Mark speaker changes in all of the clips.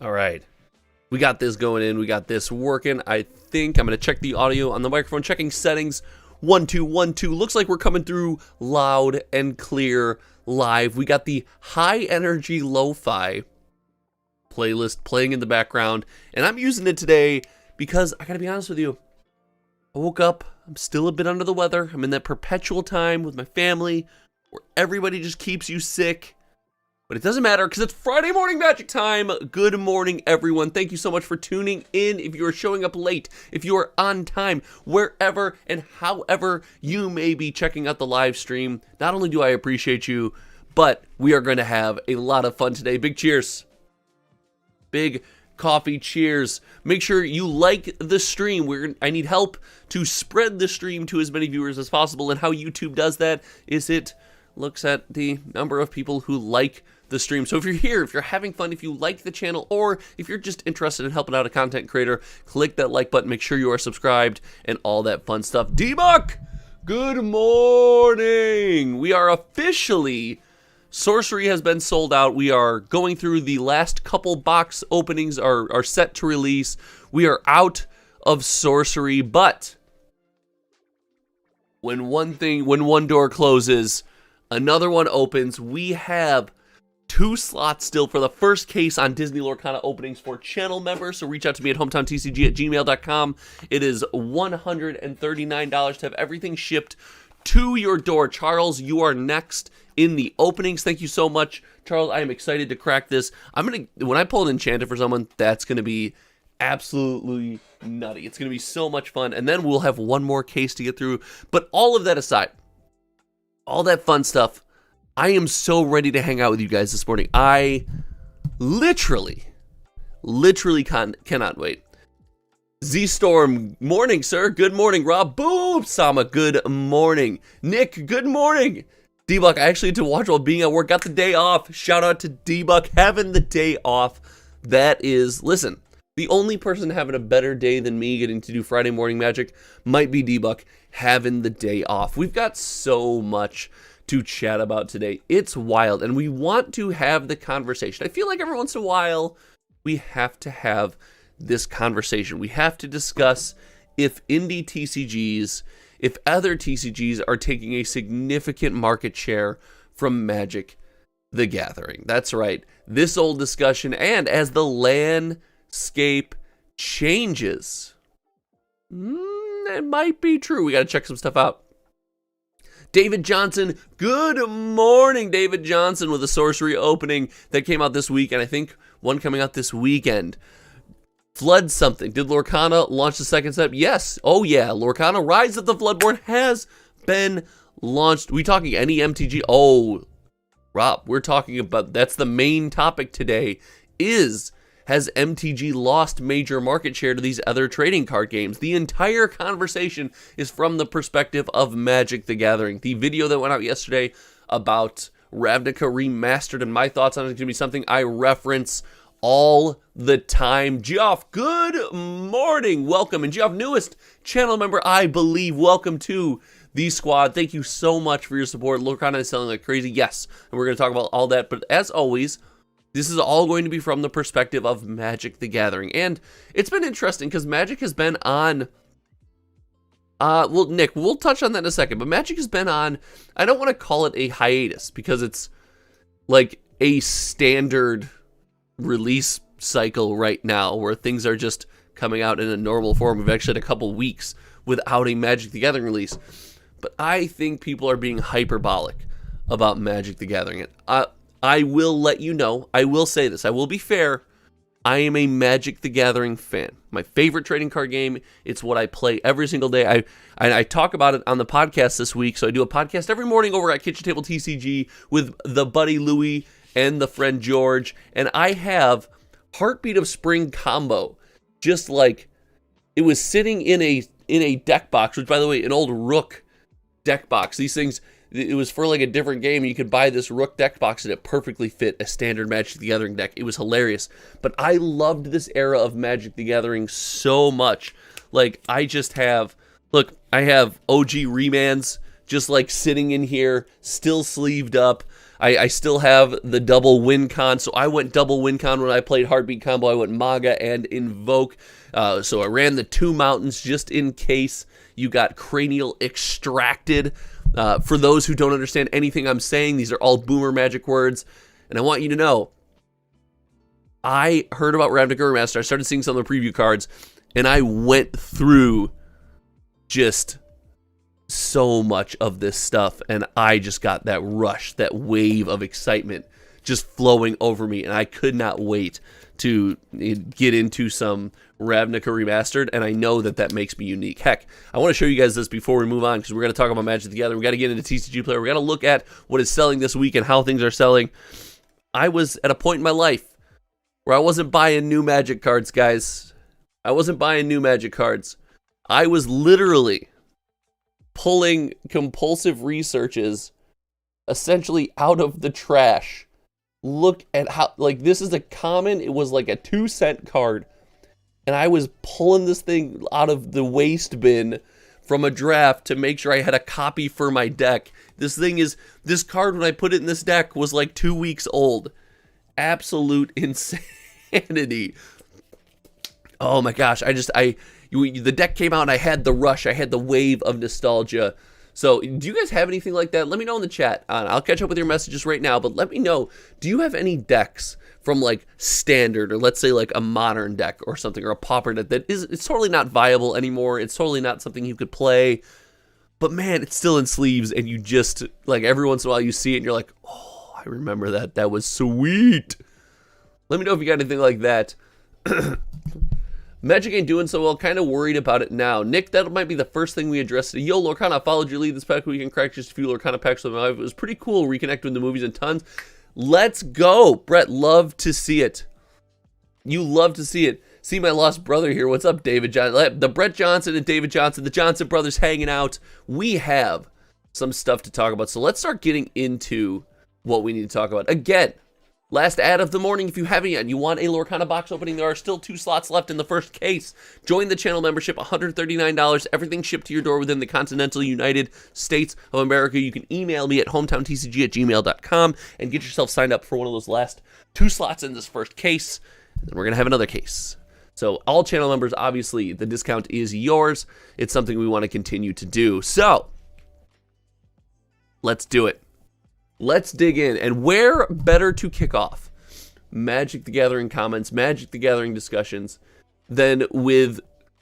Speaker 1: All right. We got this going in. We got this working. I think I'm going to check the audio on the microphone. Checking settings. 1 2 1 2. Looks like we're coming through loud and clear live. We got the high energy lo-fi playlist playing in the background. And I'm using it today because I got to be honest with you. I woke up. I'm still a bit under the weather. I'm in that perpetual time with my family where everybody just keeps you sick. But it doesn't matter because it's Friday morning magic time. Good morning, everyone. Thank you so much for tuning in. If you are showing up late, if you are on time, wherever and however you may be checking out the live stream, not only do I appreciate you, but we are going to have a lot of fun today. Big cheers. Big coffee cheers. Make sure you like the stream. I need help to spread the stream to as many viewers as possible. And how YouTube does that is it looks at the number of people who like the stream. So if you're here, if you're having fun, if you like the channel, or if you're just interested in helping out a content creator, click that like button, make sure you are subscribed, and all that fun stuff. D-Buck, good morning. We are officially, sorcery has been sold out. We are going through the last couple box openings are set to release. We are out of sorcery, but when one door closes, another one opens. We have 2 slots still for the first case on Disney Lorcana openings for channel members. So reach out to me at hometowntcg@gmail.com. It is $139 to have everything shipped to your door. Charles, you are next in the openings. Thank you so much, Charles. I am excited to crack this. When I pull an enchanted for someone, that's gonna be absolutely nutty. It's gonna be so much fun. And then we'll have one more case to get through. But all of that aside, all that fun stuff, I am so ready to hang out with you guys this morning. I literally cannot wait. Z-Storm, morning, sir. Good morning. Rob Boop Sama, good morning. Nick, good morning. D-Buck, I actually had to watch while being at work. Got the day off. Shout out to D-Buck having the day off. That is, listen, the only person having a better day than me getting to do Friday morning magic might be D-Buck having the day off. We've got so much to chat about today. It's wild, and we want to have the conversation. I feel like every once in a while, we have to have this conversation. We have to discuss if indie TCGs, if other TCGs are taking a significant market share from Magic the Gathering. That's right, this old discussion, and as the landscape changes, it might be true. We got to check some stuff out. David Johnson, good morning, David Johnson, with a sorcery opening that came out this week, and I think one coming out this weekend. Flood something. Did Lorcana launch the second set? Yes. Oh yeah, Lorcana Rise of the Floodborn has been launched. We talking any MTG? Oh, Rob, we're talking about, that's the main topic today, has MTG lost major market share to these other trading card games? The entire conversation is from the perspective of Magic the Gathering. The video that went out yesterday about Ravnica Remastered and my thoughts on it is going to be something I reference all the time. Geoff, good morning. Welcome. And Geoff, newest channel member, I believe. Welcome to the squad. Thank you so much for your support. Lorcana is selling like crazy. Yes. And we're going to talk about all that. But as always, this is all going to be from the perspective of Magic the Gathering. And it's been interesting because Magic has been on, well, Nick, we'll touch on that in a second, but Magic has been on, I don't want to call it a hiatus because it's like a standard release cycle right now where things are just coming out in a normal form. We've actually had a couple weeks without a Magic the Gathering release. But I think people are being hyperbolic about Magic the Gathering. I will let you know, I will say this, I will be fair, I am a Magic the Gathering fan. My favorite trading card game, it's what I play every single day. I talk about it on the podcast this week, so I do a podcast every morning over at Kitchen Table TCG with the buddy Louie and the friend George, and I have Heartbeat of Spring combo, just like, it was sitting in a deck box, which by the way, an old Rook deck box. These things, it was for like a different game. You could buy this Rook deck box and it perfectly fit a standard Magic the Gathering deck. It was hilarious. But I loved this era of Magic the Gathering so much. Like, I just have, look, I have OG Remans just like sitting in here, still sleeved up. I still have the double win con, so I went double win con when I played Heartbeat Combo. I went Maga and Invoke, so I ran the 2 mountains just in case you got cranial extracted. For those who don't understand anything I'm saying, these are all boomer magic words, and I want you to know, I heard about Ravnica Remaster, I started seeing some of the preview cards, and I went through just so much of this stuff, and I just got that rush, that wave of excitement just flowing over me, and I could not wait to get into some Ravnica Remastered, and I know that that makes me unique. Heck, I want to show you guys this before we move on, because we're going to talk about Magic the Gathering. We got to get into TCG Player. We got to look at what is selling this week and how things are selling. I was at a point in my life where I wasn't buying new Magic cards, guys. I wasn't buying new Magic cards. I was literally pulling compulsive researches essentially out of the trash. Look at how, like, this is a common, it was like a 2-cent card, and I was pulling this thing out of the waste bin from a draft to make sure I had a copy for my deck. This card, when I put it in this deck, was like 2 weeks old. Absolute insanity. Oh my gosh, the deck came out and I had the rush, I had the wave of nostalgia. So, do you guys have anything like that? Let me know in the chat. I'll catch up with your messages right now, but let me know, do you have any decks from like standard, or let's say like a modern deck or something, or a pauper deck that it's totally not viable anymore, it's totally not something you could play, but man, it's still in sleeves, and you just, like, every once in a while you see it and you're like, oh, I remember that, that was sweet. Let me know if you got anything like that. Magic ain't doing so well, kind of worried about it now. Nick, that might be the first thing we address. Yo, Lorcana, I followed your lead this past week and cracked just a few Lorcana packs with my life. It was pretty cool reconnecting with the movies and tons. Let's go. Brett, love to see it. You love to see it. See my lost brother here. What's up, David Johnson? The Brett Johnson and David Johnson, the Johnson brothers hanging out. We have some stuff to talk about. So let's start getting into what we need to talk about. Again, last ad of the morning, if you haven't yet and you want a Lorcana box opening, there are still 2 slots left in the first case. Join the channel membership, $139, everything shipped to your door within the continental United States of America. You can email me at hometowntcg@gmail.com and get yourself signed up for one of those last 2 slots in this first case. And we're going to have another case. So all channel members, obviously, the discount is yours. It's something we want to continue to do. So let's do it. Let's dig in, and where better to kick off Magic the Gathering comments, Magic the Gathering discussions, than with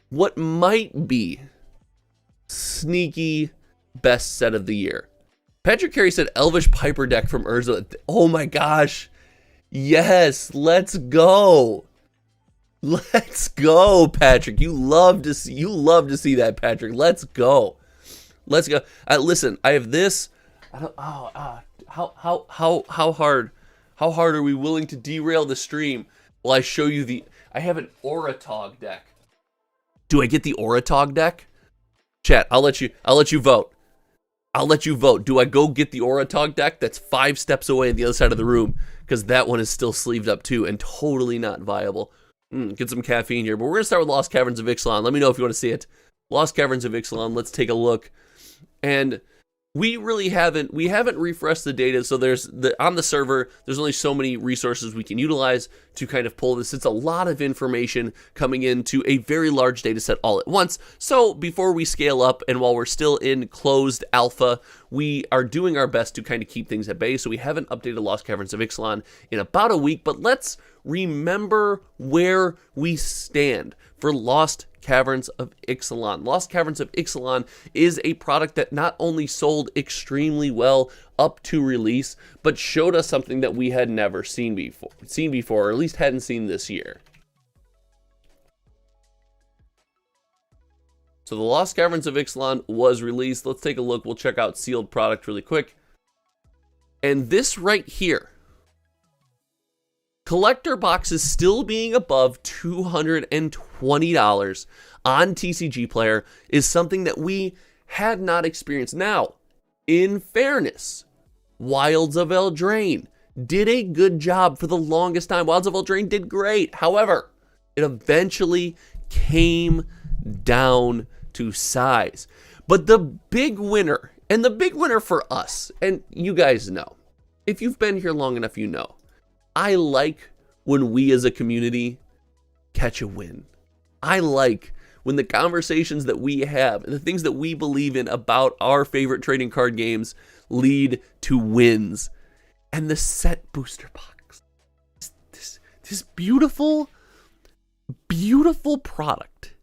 Speaker 1: what might be sneaky best set of the year. Patrick Carey said Elvish Piper deck from Urza. Oh my gosh. Yes, let's go. Let's go, Patrick. You love to see that, Patrick. Let's go. Let's go. Listen, I have this. How hard are we willing to derail the stream while I show you I have an Oratog deck. Do I get the Oratog deck? Chat, I'll let you vote. I'll let you vote. Do I go get the Oratog deck that's 5 steps away on the other side of the room? Because that one is still sleeved up too and totally not viable. Get some caffeine here. But we're going to start with Lost Caverns of Ixalan. Let me know if you want to see it. Lost Caverns of Ixalan. Let's take a look. And we haven't refreshed the data, so on the server, there's only so many resources we can utilize to kind of pull this. It's a lot of information coming into a very large data set all at once. So before we scale up, and while we're still in closed alpha, we are doing our best to kind of keep things at bay. So we haven't updated Lost Caverns of Ixalan in about a week, but let's remember where we stand for Lost Caverns of Ixalan. Lost Caverns of Ixalan is a product that not only sold extremely well up to release, but showed us something that we had never seen before, or at least hadn't seen this year. So the Lost Caverns of Ixalan was released. Let's take a look. We'll check out sealed product really quick. And this right here, collector boxes still being above $220 on TCG Player is something that we had not experienced. Now, in fairness, Wilds of Eldraine did a good job for the longest time. Wilds of Eldraine did great. However, it eventually came down to size. But the big winner, and the big winner for us, and you guys know, if you've been here long enough, you know. I like when we as a community catch a win. I like when the conversations that we have and the things that we believe in about our favorite trading card games lead to wins. And the set booster box, this beautiful, beautiful product,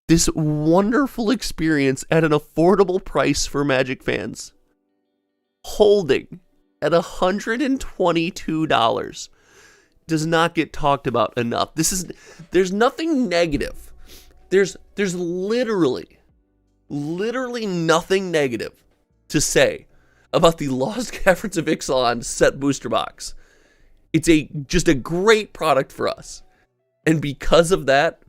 Speaker 1: this wonderful experience at an affordable price for Magic fans, holding at $122, does not get talked about enough. There's nothing negative. There's literally nothing negative to say about the Lost Caverns of Ixalan set booster box. It's just a great product for us. And because of that,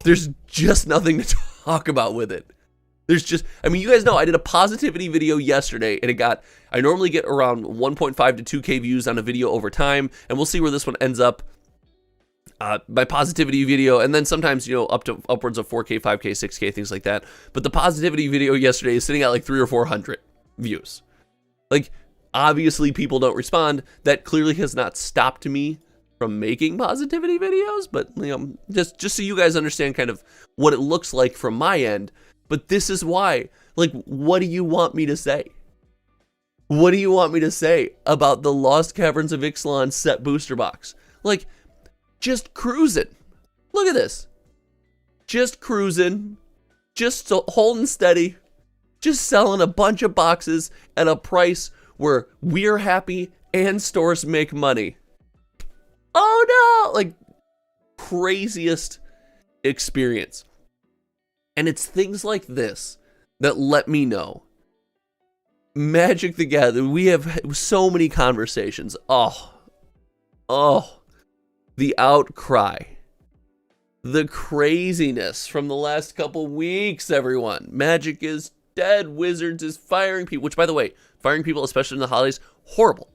Speaker 1: there's just nothing to talk about with it. There's just, I mean, you guys know I did a positivity video yesterday, and I normally get around 1.5 to 2K views on a video over time, and we'll see where this one ends up. My positivity video, and then sometimes, up to upwards of 4K, 5K, 6K, things like that. But the positivity video yesterday is sitting at like 300 or 400 views. Like, obviously people don't respond. That clearly has not stopped me from making positivity videos, but just so you guys understand kind of what it looks like from my end. But this is why, like, what do you want me to say? What do you want me to say about the Lost Caverns of Ixalan set booster box? Like, just cruising. Look at this. Just cruising. Just holding steady. Just selling a bunch of boxes at a price where we're happy and stores make money. Oh no! Like, craziest experience. And it's things like this that let me know. Magic the Gathering, we have so many conversations. Oh, the outcry. The craziness from the last couple weeks, everyone. Magic is dead. Wizards is firing people. Which, by the way, firing people, especially in the holidays, horrible.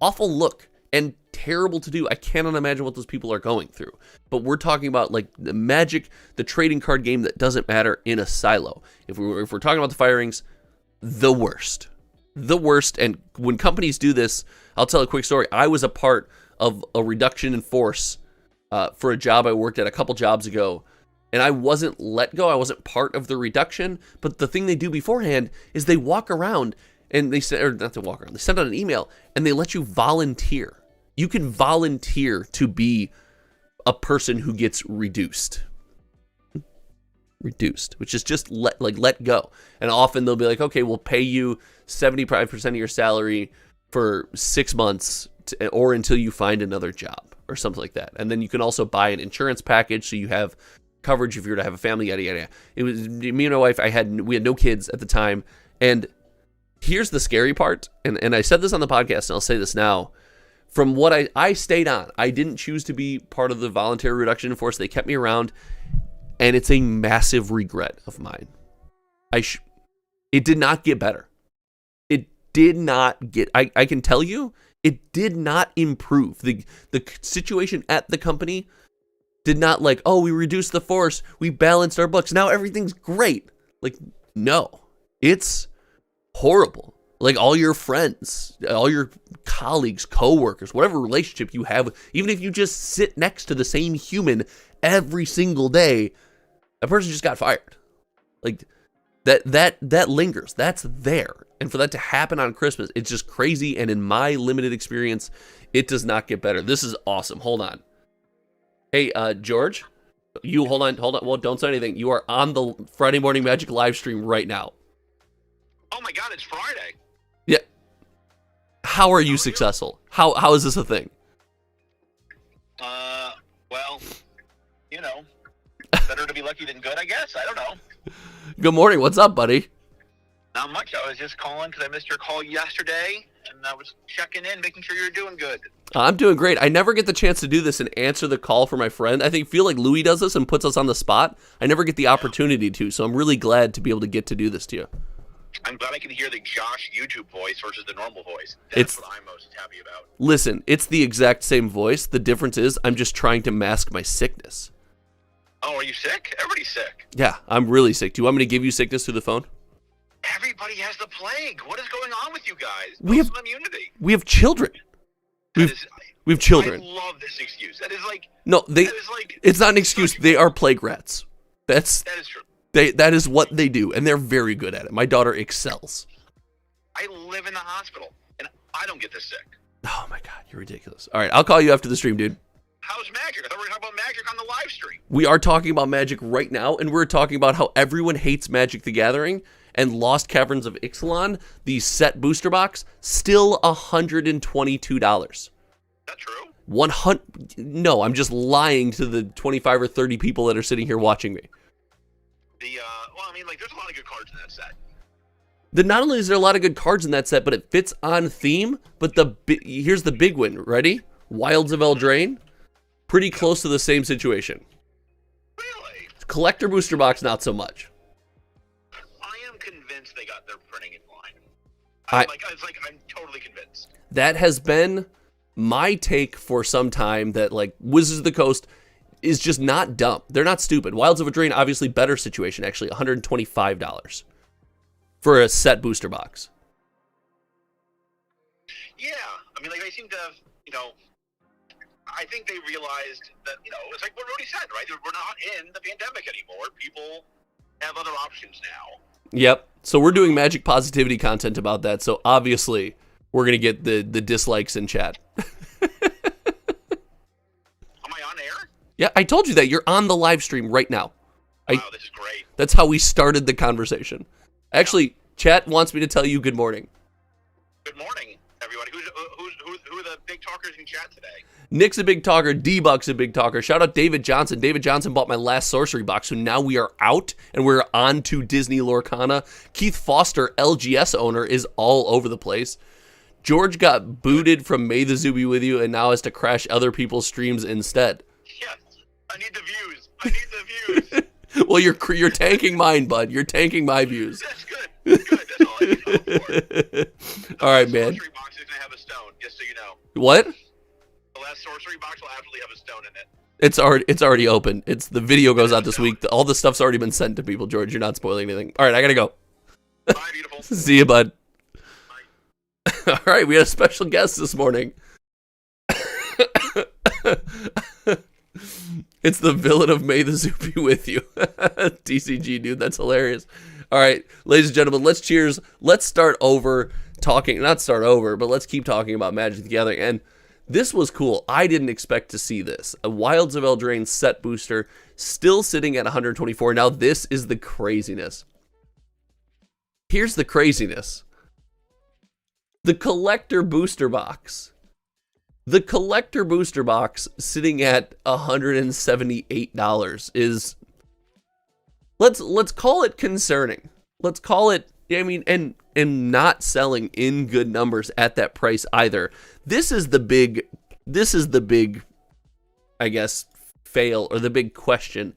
Speaker 1: Awful look. And terrible to do. I cannot imagine what those people are going through. But we're talking about like the Magic, the trading card game that doesn't matter in a silo. If we're talking about the firings, the worst. The worst. And when companies do this, I'll tell a quick story. I was a part of a reduction in force for a job I worked at a couple jobs ago. And I wasn't let go. I wasn't part of the reduction. But the thing they do beforehand is they walk around and they send, or not to walk around, they send out an email and they let you volunteer. You can volunteer to be a person who gets reduced, which is just let go. And often they'll be like, okay, we'll pay you 75% of your salary for 6 months or until you find another job or something like that. And then you can also buy an insurance package so you have coverage if you were to have a family, yada, yada, yada. It was me and my wife, we had no kids at the time. And here's the scary part. And I said this on the podcast and I'll say this now. From what I stayed on, I didn't choose to be part of the voluntary reduction in force. They kept me around, and it's a massive regret of mine. It did not get better. It did not get, I can tell you, it did not improve. The situation at the company did not like, oh, we reduced the force, we balanced our books, now everything's great. Like, no, it's horrible. Like, all your friends, all your colleagues, coworkers, whatever relationship you have, even if you just sit next to the same human every single day, that person just got fired. Like, that lingers. That's there. And for that to happen on Christmas, it's just crazy. And in my limited experience, it does not get better. This is awesome. Hold on. Hey, George, you hold on. Well, don't say anything. You are on the Friday Morning Magic live stream right now.
Speaker 2: Oh my God, it's Friday.
Speaker 1: Yeah. How are you successful? How is this a thing?
Speaker 2: Well, better to be lucky than good, I guess. I don't know.
Speaker 1: Good morning. What's up, buddy?
Speaker 2: Not much. I was just calling because I missed your call yesterday, and I was checking in, making sure you're doing good.
Speaker 1: I'm doing great. I never get the chance to do this and answer the call for my friend. I feel like Louis does this and puts us on the spot. I never get the opportunity to, so I'm really glad to be able to get to do this to you.
Speaker 2: I'm glad I can hear the Josh YouTube voice versus the normal voice. That's what I'm most happy about.
Speaker 1: Listen, it's the exact same voice. The difference is I'm just trying to mask my sickness.
Speaker 2: Oh, are you sick? Everybody's sick.
Speaker 1: Yeah, I'm really sick. Do you want me to give you sickness through the phone?
Speaker 2: Everybody has the plague. What is going on with you guys?
Speaker 1: We have
Speaker 2: some immunity.
Speaker 1: We have children. We have children.
Speaker 2: I love this excuse. That is like
Speaker 1: no. It's not an excuse. They are plague rats. That
Speaker 2: is true.
Speaker 1: That is what they do, and they're very good at it. My daughter excels.
Speaker 2: I live in the hospital, and I don't get this sick.
Speaker 1: Oh my God, you're ridiculous. All right, I'll call you after the stream, dude.
Speaker 2: How's Magic? I thought we were talking about Magic on the live stream.
Speaker 1: We are talking about Magic right now, and we're talking about how everyone hates Magic the Gathering, and Lost Caverns of Ixalan, the set booster box, still $122.
Speaker 2: Is that true?
Speaker 1: 100? No, I'm just lying to the 25 or 30 people that are sitting here watching me.
Speaker 2: Well, I mean, like, there's a lot of good cards in that set.
Speaker 1: Not only is there a lot of good cards in that set, but it fits on theme. But here's the big win. Ready? Wilds of Eldraine. Pretty close to the same situation.
Speaker 2: Really?
Speaker 1: Collector booster box, not so much.
Speaker 2: I am convinced they got their printing in line. I'm totally convinced.
Speaker 1: That has been my take for some time, that like Wizards of the Coast is just not dumb. They're not stupid. Wilds of Eldraine, obviously better situation, actually $125 for a set booster box.
Speaker 2: Yeah, I mean, like, they seem to have, I think they realized that, it's like what Rudy said, right? We're not in the pandemic anymore. People have other options now.
Speaker 1: Yep. So we're doing Magic positivity content about that. So obviously we're going to get the dislikes in chat.
Speaker 2: Am I on air?
Speaker 1: Yeah, I told you that. You're on the live stream right now.
Speaker 2: Wow, this is great.
Speaker 1: That's how we started the conversation. Actually, chat wants me to tell you good morning.
Speaker 2: Good morning, everybody. Who are the big talkers in chat today?
Speaker 1: Nick's a big talker. D-Buck's a big talker. Shout out David Johnson. David Johnson bought my last sorcery box, so now we are out, and we're on to Disney Lorcana. Keith Foster, LGS owner, is all over the place. George got booted from May the Zoo Be With You and now has to crash other people's streams instead.
Speaker 2: Yes, I need the views. I need the views.
Speaker 1: Well, you're tanking mine, bud. You're tanking my views.
Speaker 2: That's good. That's good. That's all I need to hope for.
Speaker 1: All right, man.
Speaker 2: The sorcery box is going to have a stone, just so you know.
Speaker 1: What?
Speaker 2: The last sorcery box will absolutely have a stone in it.
Speaker 1: It's already open. The video goes out this week. All the stuff's already been sent to people, George. You're not spoiling anything. All right, I got to go.
Speaker 2: Bye, beautiful.
Speaker 1: See you, bud. All right, we had a special guest this morning. It's the villain of May the Zoo Be With You. TCG, dude, that's hilarious. All right, ladies and gentlemen, let's cheers. Let's start over talking, not start over, but let's keep talking about Magic the Gathering. And this was cool. I didn't expect to see this. A Wilds of Eldraine set booster still sitting at 124. Now, this is the craziness. Here's the craziness. The collector booster box. The collector booster box sitting at $178 is, let's call it concerning. Let's call it, I mean, and not selling in good numbers at that price either. This is the big, I guess, fail, or the big question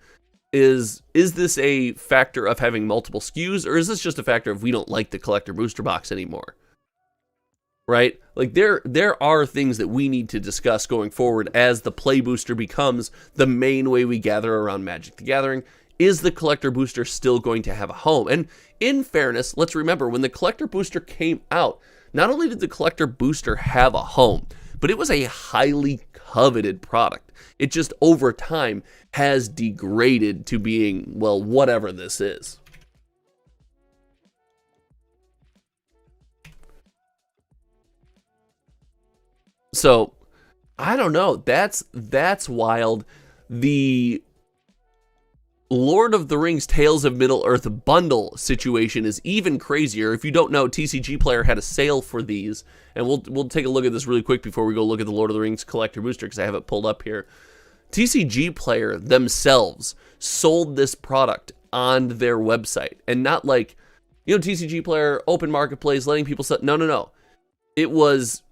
Speaker 1: is this a factor of having multiple SKUs, or is this just a factor of we don't like the collector booster box anymore? Right? Like there are things that we need to discuss going forward as the play booster becomes the main way we gather around Magic the Gathering. Is the collector booster still going to have a home? And in fairness, let's remember when the collector booster came out, not only did the collector booster have a home, but it was a highly coveted product. It just over time has degraded to being, well, whatever this is. So, I don't know. That's wild. The Lord of the Rings Tales of Middle-earth bundle situation is even crazier. If you don't know, TCG Player had a sale for these, and we'll take a look at this really quick before we go look at the Lord of the Rings collector booster, because I have it pulled up here. TCG Player themselves sold this product on their website, and not like, TCG Player, open marketplace, letting people sell. No. It was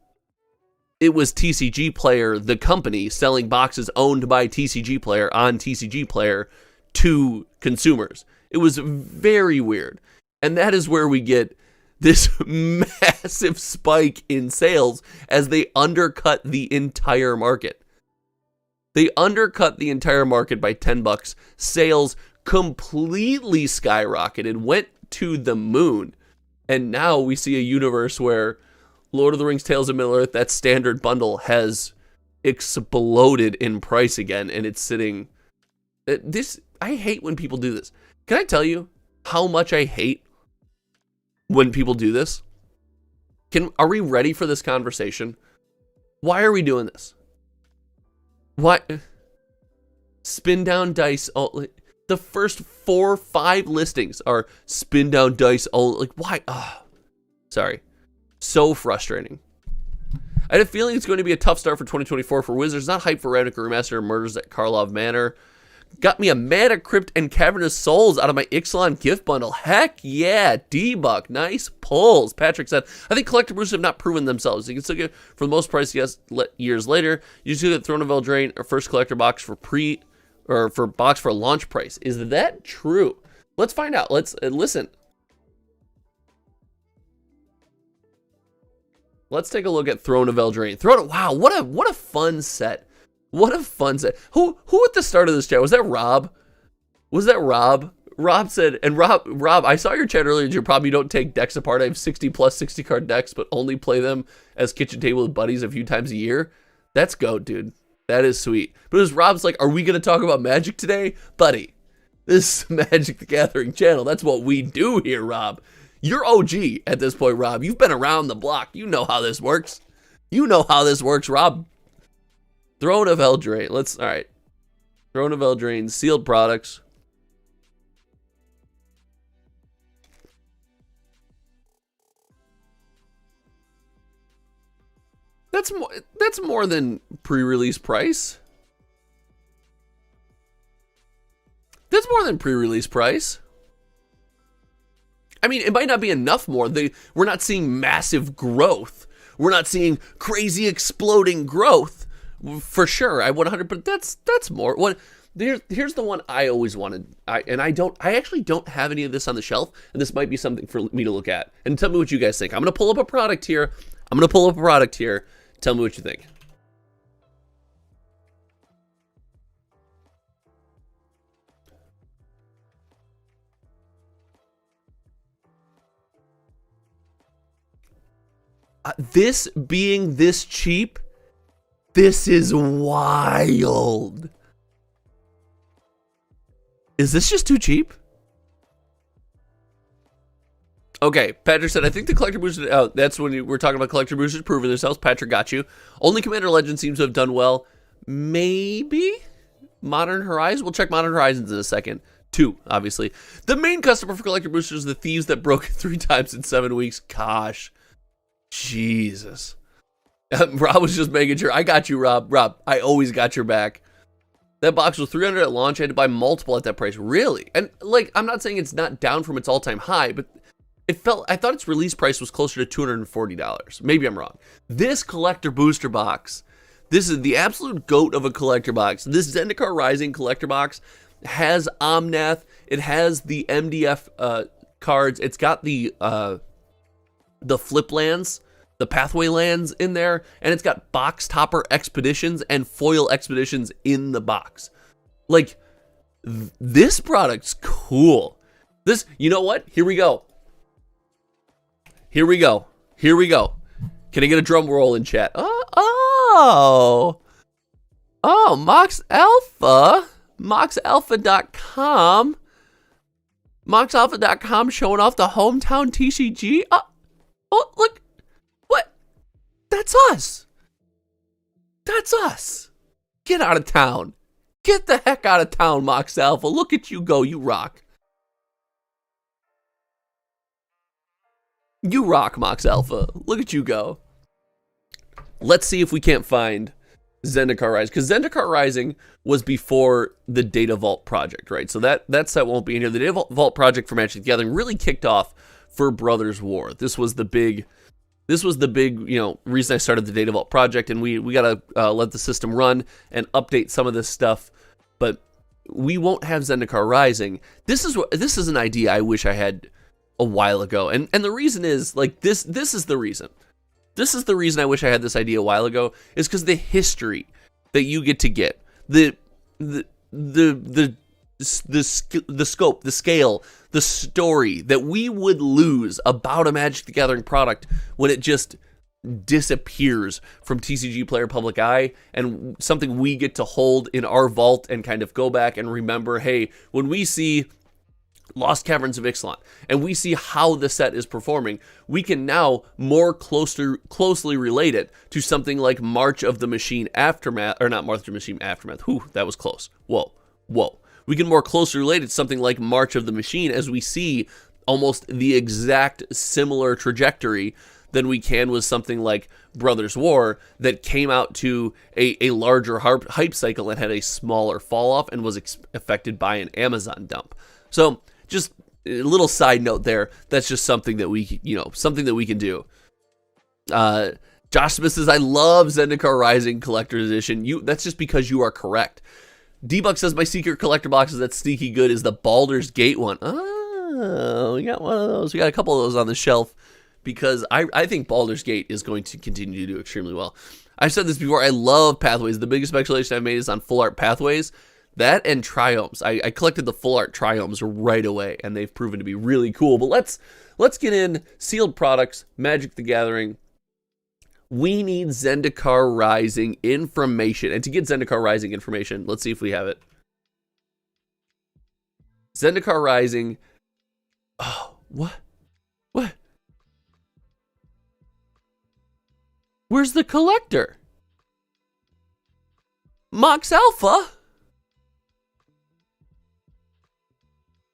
Speaker 1: TCG Player, the company, selling boxes owned by TCG Player on TCG Player to consumers. It was very weird. And that is where we get this massive spike in sales as they undercut the entire market. They undercut the entire market by $10. Sales completely skyrocketed, went to the moon. And now we see a universe where Lord of the Rings Tales of Middle-earth, that standard bundle, has exploded in price again, and it's sitting... I hate when people do this. Can I tell you how much I hate when people do this? Are we ready for this conversation? Why are we doing this? Why? Spin down dice. Oh, the first 4 or 5 listings are spin down dice. Oh, like why? Sorry. So frustrating. I had a feeling it's going to be a tough start for 2024 for Wizards. Not hyped for Ravnica Remastered Murders at Karlov Manor. Got me a Mana Crypt and Cavernous Souls out of my Ixalan gift bundle. Heck yeah, D-Buck. Nice pulls. Patrick said, I think collector boosters have not proven themselves. You can still get, for the most price, years later, you still get Throne of Eldraine or first collector box for box for launch price. Is that true? Let's find out. Let's listen. Let's take a look at Throne of Eldraine. Wow, what a fun set. What a fun set. Who at the start of this chat? Was that Rob? Was that Rob? Rob said, and Rob, I saw your chat earlier. You probably don't take decks apart. I have 60 plus 60 card decks, but only play them as kitchen table with buddies a few times a year. That's goat, dude. That is sweet. But as Rob's like, are we going to talk about Magic today? Buddy, this is Magic the Gathering channel. That's what we do here, Rob. You're OG at this point, Rob. You've been around the block. You know how this works. You know how this works, Rob. Throne of Eldraine. All right. Throne of Eldraine, sealed products. That's more than pre-release price. That's more than pre-release price. I mean, it might not be enough more. We're not seeing massive growth. We're not seeing crazy exploding growth. For sure, I 100, but that's more. Here's the one I always wanted. I actually don't have any of this on the shelf, and this might be something for me to look at. And tell me what you guys think. I'm gonna pull up a product here. Tell me what you think. This being this cheap. This is wild. Is this just too cheap? Okay, Patrick said, I think the collector boosters, that's when we're talking about collector boosters proving themselves. Patrick got you. Only Commander Legends seems to have done well. Maybe? Modern Horizons? We'll check Modern Horizons in a second. 2, obviously. The main customer for collector boosters is the thieves that broke it 3 times in 7 weeks. Gosh. Jesus. Rob was just making sure. I got you, Rob. Rob, I always got your back. That box was $300 at launch. I had to buy multiple at that price. Really? And like, I'm not saying it's not down from its all-time high, but I thought its release price was closer to $240. Maybe I'm wrong. This collector booster box, this is the absolute goat of a collector box. This Zendikar Rising collector box has Omnath. It has the MDF cards. It's got the flip lands, the pathway lands in there, and it's got box topper expeditions and foil expeditions in the box. Like, this product's cool. This, you know what? Here we go. Can I get a drum roll in chat? Oh, Mox Alpha. Moxalpha.com. Moxalpha.com showing off the hometown TCG. Oh, look. What? That's us. Get out of town. Get the heck out of town, Mox Alpha. Look at you go. You rock. You rock, Mox Alpha. Look at you go. Let's see if we can't find Zendikar Rising, because Zendikar Rising was before the Data Vault project, right? So that set won't be in here. The Data Vault project for Magic the Gathering really kicked off for Brothers War. This was the big, reason I started the Data Vault project, and we gotta let the system run and update some of this stuff. But we won't have Zendikar Rising. This is an idea I wish I had a while ago, and the reason is, like, this is the reason. This is the reason I wish I had this idea a while ago, is because the history that you get to get, the the scope, the scale, the story that we would lose about a Magic the Gathering product when it just disappears from TCG player public eye, and something we get to hold in our vault and kind of go back and remember, hey, when we see Lost Caverns of Ixalan and we see how the set is performing, we can now more closely relate it to something like March of the Machine Aftermath, or not March of the Machine Aftermath. Whew, that was close. Whoa. We can more closely relate it to something like March of the Machine, as we see almost the exact similar trajectory than we can with something like Brothers War, that came out to a larger hype cycle and had a smaller fall off and was affected by an Amazon dump. So just a little side note there. That's just something that we can do. Josh Smith says, I love Zendikar Rising Collector's Edition. That's just because you are correct. D-Buck says, my secret collector box that's sneaky good is the Baldur's Gate one. Oh, we got one of those. We got a couple of those on the shelf, because I think Baldur's Gate is going to continue to do extremely well. I've said this before, I love Pathways. The biggest speculation I've made is on full art Pathways. That and Triomes. I collected the full art Triomes right away, and they've proven to be really cool. But let's get in sealed products, Magic the Gathering. We need Zendikar Rising information. And to get Zendikar Rising information, let's see if we have it. Zendikar Rising. Oh, what? Where's the collector? Mox Alpha?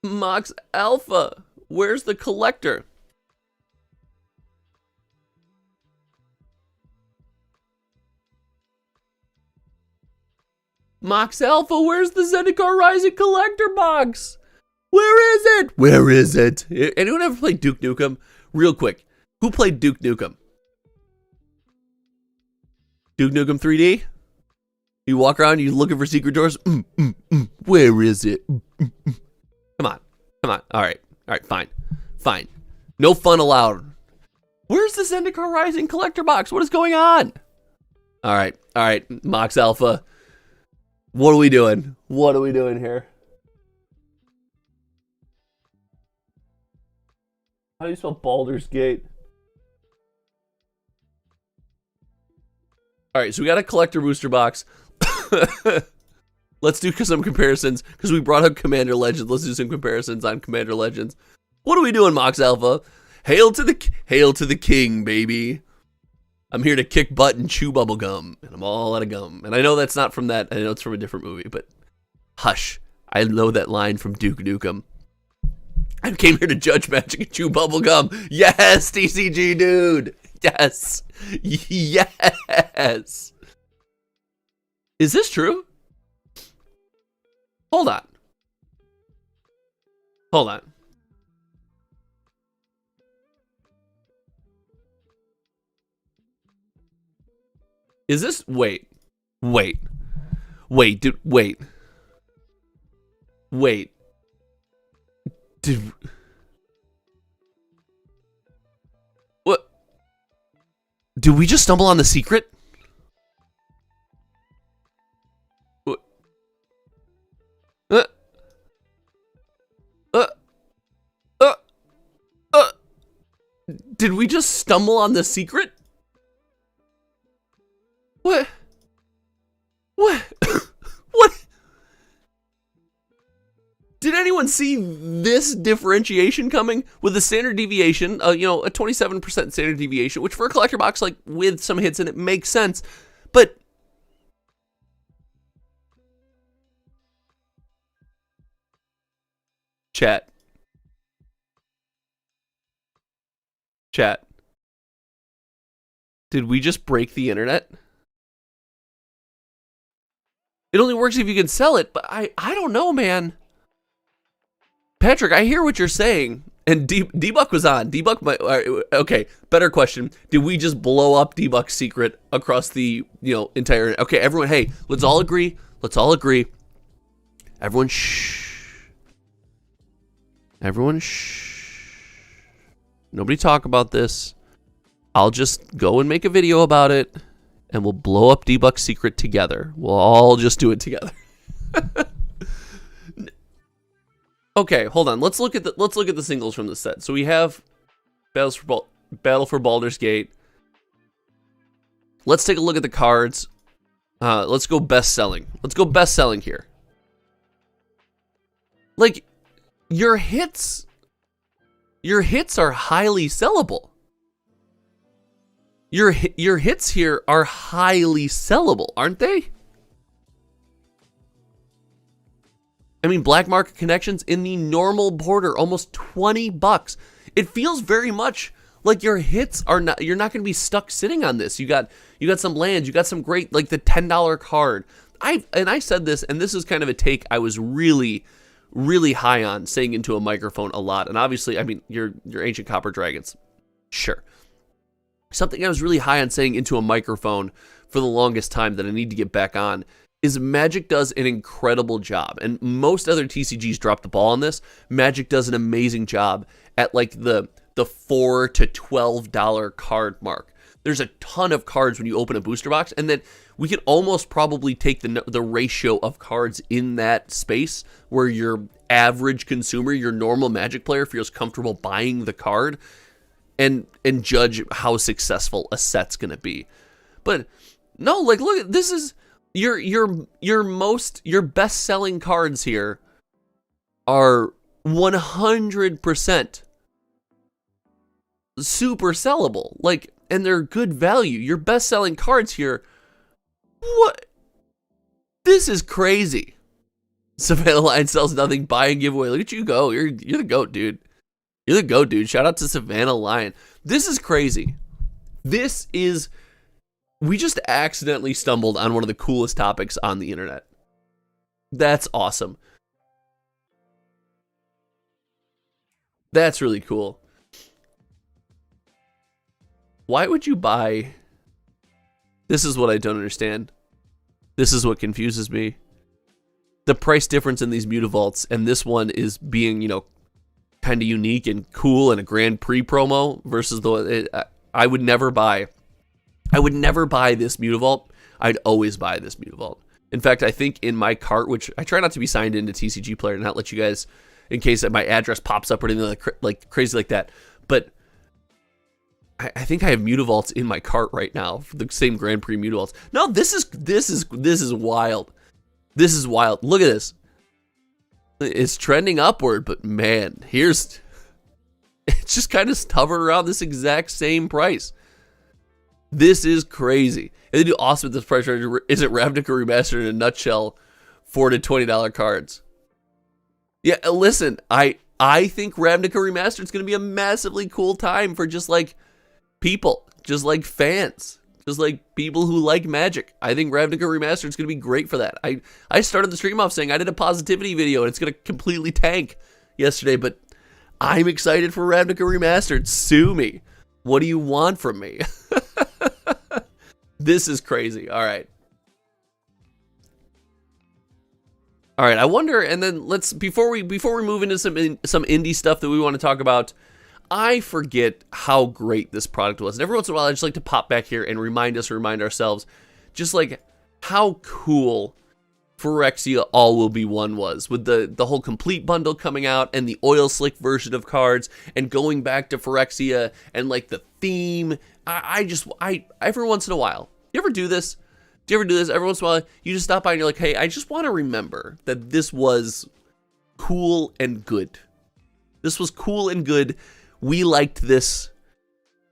Speaker 1: Mox Alpha. Where's the collector? Mox Alpha, where's the Zendikar Rising collector box? Where is it? Anyone ever played Duke Nukem? Real quick, who played Duke Nukem? Duke Nukem 3D? You walk around, you looking for secret doors? Where is it? Come on. All right, fine. No fun allowed. Where's the Zendikar Rising collector box? What is going on? All right, Mox Alpha. What are we doing? Here? How do you spell Baldur's Gate? All right, so we got a collector booster box. Let's do some comparisons, because we brought up Commander Legends. Let's do some comparisons on Commander Legends. What are we doing, Mox Alpha? Hail to the king, baby. I'm here to kick butt and chew bubble gum, and I'm all out of gum. And I know that's not from that. I know it's from a different movie, but hush. I know that line from Duke Nukem. I came here to judge magic and chew bubble gum. Yes, TCG dude. Yes. Is this true? Hold on. Is this, wait. What? Did we just stumble on the secret? What? Did we just stumble on the secret? What? What? Did anyone see this differentiation coming with the standard deviation? A 27% standard deviation, which for a collector box, like with some hits in it, makes sense. But chat. Did we just break the internet? It only works if you can sell it, but I don't know, man. Patrick, I hear what you're saying. And D-Buck was on. D-Buck might, okay, better question. Did we just blow up D-Buck's secret across the, entire, okay, everyone, hey, let's all agree. Everyone shh. Nobody talk about this. I'll just go and make a video about it, and we'll blow up D-Buck's secret together. We'll all just do it together. Okay, hold on. Let's look at the singles from the set. So we have Battle for Baldur's Gate. Let's take a look at the cards. Let's go best selling. Let's go best selling here. Like, your hits are highly sellable. Your hits here are highly sellable, aren't they? I mean, Black Market Connections in the normal border, almost $20. It feels very much like your hits are not, you're not going to be stuck sitting on this. You got some lands, you got some great, like the $10 card. I said this, and this is kind of a take I was really high on saying into a microphone a lot. And obviously, I mean, your Ancient Copper Dragons, sure. Something I was really high on saying into a microphone for the longest time that I need to get back on is Magic does an incredible job. And most other TCGs drop the ball on this. Magic does an amazing job at like the $4 to $12 card mark. There's a ton of cards when you open a booster box, and then we can almost probably take the ratio of cards in that space where your average consumer, your normal Magic player, feels comfortable buying the card and judge how successful a set's gonna be. But no, like, look, this is your best selling cards here are 100% super sellable. Like, and they're good value. Your best selling cards here, what? This is crazy. Savannah Line sells nothing, buy and give away. Look at you go. You're the GOAT, dude. You're the GOAT, dude. Shout out to Savannah Lion. This is crazy. We just accidentally stumbled on one of the coolest topics on the internet. That's awesome. That's really cool. Why would you buy? This is what I don't understand. This is what confuses me. The price difference in these Mutavaults, and this one is being, kind of unique and cool and a Grand Prix promo versus I would never buy this Mutavault. I'd always buy this Mutavault. In fact, I think in my cart, which I try not to be signed into TCG Player and not let you guys, in case my address pops up or anything like crazy like that, but I think I have Mutavaults in my cart right now, the same Grand Prix Mutavaults. No, this is wild. This is wild. Look at this. It's trending upward, but man, it's just kind of hovered around this exact same price. This is crazy. And they do awesome with this price range. Is it Ravnica Remastered in a nutshell? $4 to $20 cards. Yeah, listen, I think Ravnica Remastered is going to be a massively cool time for just like people, just like fans, just like people who like Magic. I think Ravnica Remastered is going to be great for that. I started the stream off saying I did a positivity video and it's going to completely tank yesterday, but I'm excited for Ravnica Remastered. Sue me. What do you want from me? This is crazy. All right. I wonder, and then let's before we move into some indie stuff that we want to talk about, I forget how great this product was. And every once in a while, I just like to pop back here and remind ourselves, just like how cool Phyrexia All Will Be One was, with the whole complete bundle coming out and the oil slick version of cards and going back to Phyrexia and like the theme. I every once in a while, you ever do this? Do you ever do this? Every once in a while, you just stop by and you're like, hey, I just want to remember that this was cool and good. This was cool and good. We liked this.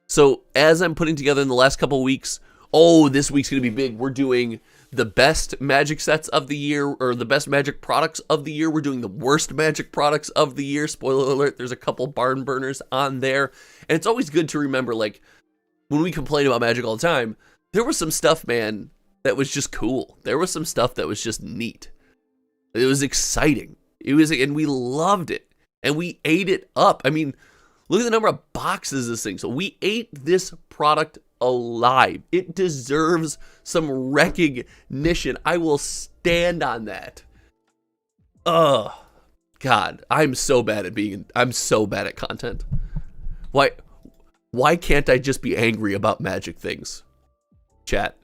Speaker 1: So as I'm putting together in the last couple weeks, this week's going to be big. We're doing the best Magic sets of the year, or the best Magic products of the year. We're doing the worst Magic products of the year. Spoiler alert, there's a couple barn burners on there. And it's always good to remember, like, when we complain about Magic all the time, there was some stuff, man, that was just cool. There was some stuff that was just neat. It was exciting. And we loved it. And we ate it up. I mean, look at the number of boxes this thing. So we ate this product alive. It deserves some recognition. I will stand on that. Oh, God, I'm so bad at content. Why can't I just be angry about Magic things? Chat.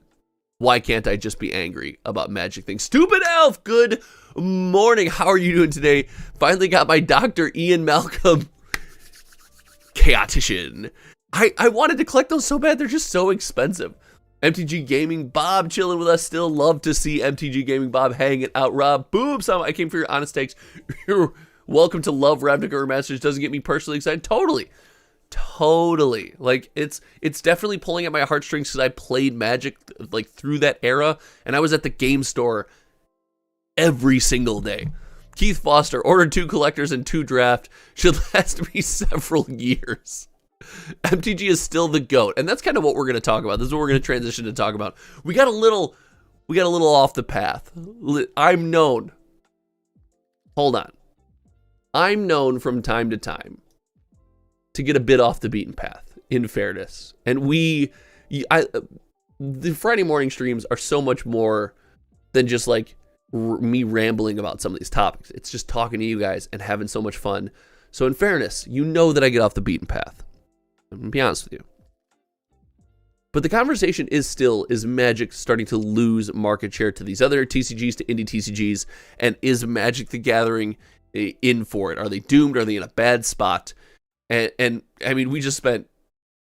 Speaker 1: Why can't I just be angry about Magic things? Stupid Elf, good morning. How are you doing today? Finally got my Dr. Ian Malcolm Chaotician. I wanted to collect those so bad. They're just so expensive. MTG Gaming Bob chilling with us still. Love to see MTG Gaming Bob hanging out. Rob Boobs, I came for your honest takes. You're welcome to love Ravnica Masters. Doesn't get me personally excited. Totally. Like it's definitely pulling at my heartstrings because I played Magic like through that era, and I was at the game store every single day. Keith Foster ordered 2 collectors and 2 draft. Should last me several years. MTG is still the GOAT, and that's kind of what we're going to talk about. This is what we're going to transition to talk about. We got a little off the path. I'm known from time to time to get a bit off the beaten path, in fairness. And the Friday morning streams are so much more than just like me rambling about some of these topics. It's just talking to you guys and having so much fun. So in fairness, you know that I get off the beaten path. I'm going to be honest with you. But the conversation is Magic starting to lose market share to these other TCGs, to Indie TCGs? And is Magic the Gathering in for it? Are they doomed? Are they in a bad spot? And I mean, we just spent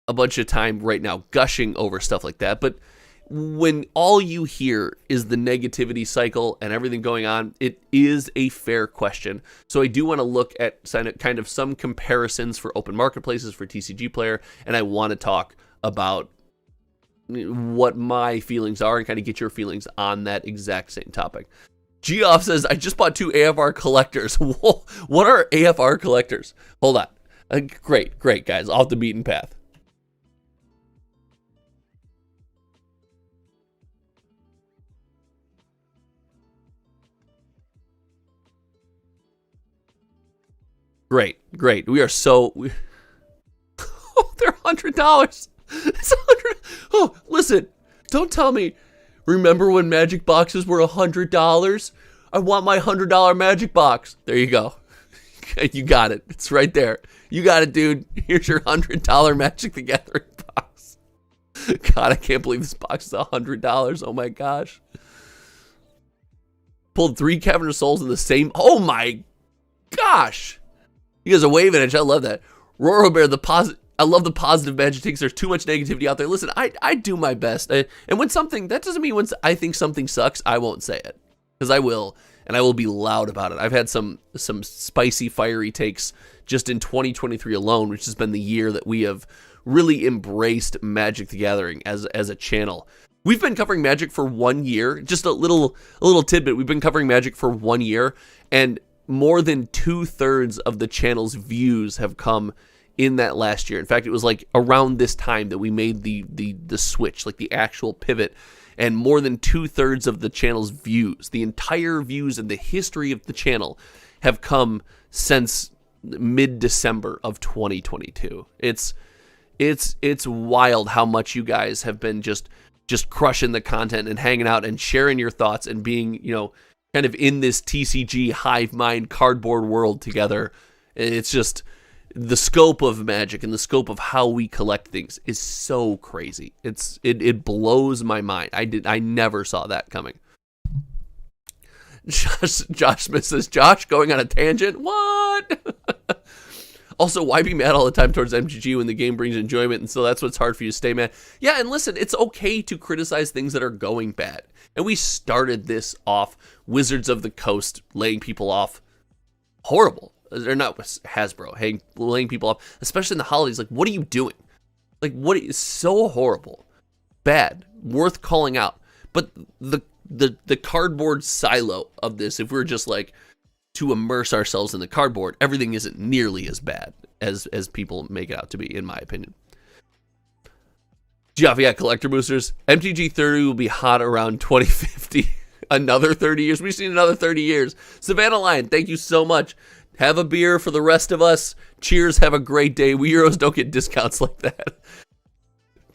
Speaker 1: a bunch of time right now gushing over stuff like that. But when all you hear is the negativity cycle and everything going on, it is a fair question. So I do want to look at kind of some comparisons for open marketplaces for TCG Player, and I want to talk about what my feelings are and kind of get your feelings on that exact same topic. Geoff says, I just bought 2 AFR collectors. What are AFR collectors? Hold on. Great, guys. Off the beaten path. Great. We are so... Oh, they're $100. It's $100. Oh, listen. Don't tell me. Remember when Magic boxes were $100? I want my $100 Magic box. There you go. You got it. It's right there. You got it, dude. Here's your $100 Magic the Gathering box. God, I can't believe this box is $100. Oh my gosh. Pulled 3 Cavern Souls in the same... Oh my gosh. You guys are waving at you. I love that. Roro Bear, I love the positive Magic takes. There's too much negativity out there. Listen, I do my best. And when something... That doesn't mean when I think something sucks, I won't say it. Because I will. And I will be loud about it. I've had some spicy, fiery takes just in 2023 alone, which has been the year that we have really embraced Magic the Gathering as a channel. We've been covering Magic for 1 year. Just a little tidbit. We've been covering Magic for 1 year, and more than 2/3 of the channel's views have come in that last year. In fact, it was like around this time that we made the switch, like the actual pivot. And more than 2/3 of the channel's views, the entire views in the history of the channel, have come since mid-December of 2022. It's wild how much you guys have been just crushing the content and hanging out and sharing your thoughts and being, kind of in this TCG hive mind cardboard world together. It's just... The scope of Magic and the scope of how we collect things is so crazy. It blows my mind. I never saw that coming. Josh Smith says, Josh going on a tangent? What? Also, why be mad all the time towards MTG when the game brings enjoyment, and so that's what's hard for you to stay mad? Yeah, and listen, it's okay to criticize things that are going bad. And we started this off, Wizards of the Coast laying people off. Horrible. They're not Hasbro laying people off, especially in the holidays. Like, what are you doing? Like, what is so horrible, bad, worth calling out? But the cardboard silo of this, if we're just like to immerse ourselves in the cardboard, everything isn't nearly as bad as people make it out to be, in my opinion. Geoff, yeah, collector boosters. MTG 30 will be hot around 2050. Another 30 years. We've seen another 30 years. Savannah Lion, thank you so much. Have a beer for the rest of us. Cheers. Have a great day. We Euros don't get discounts like that.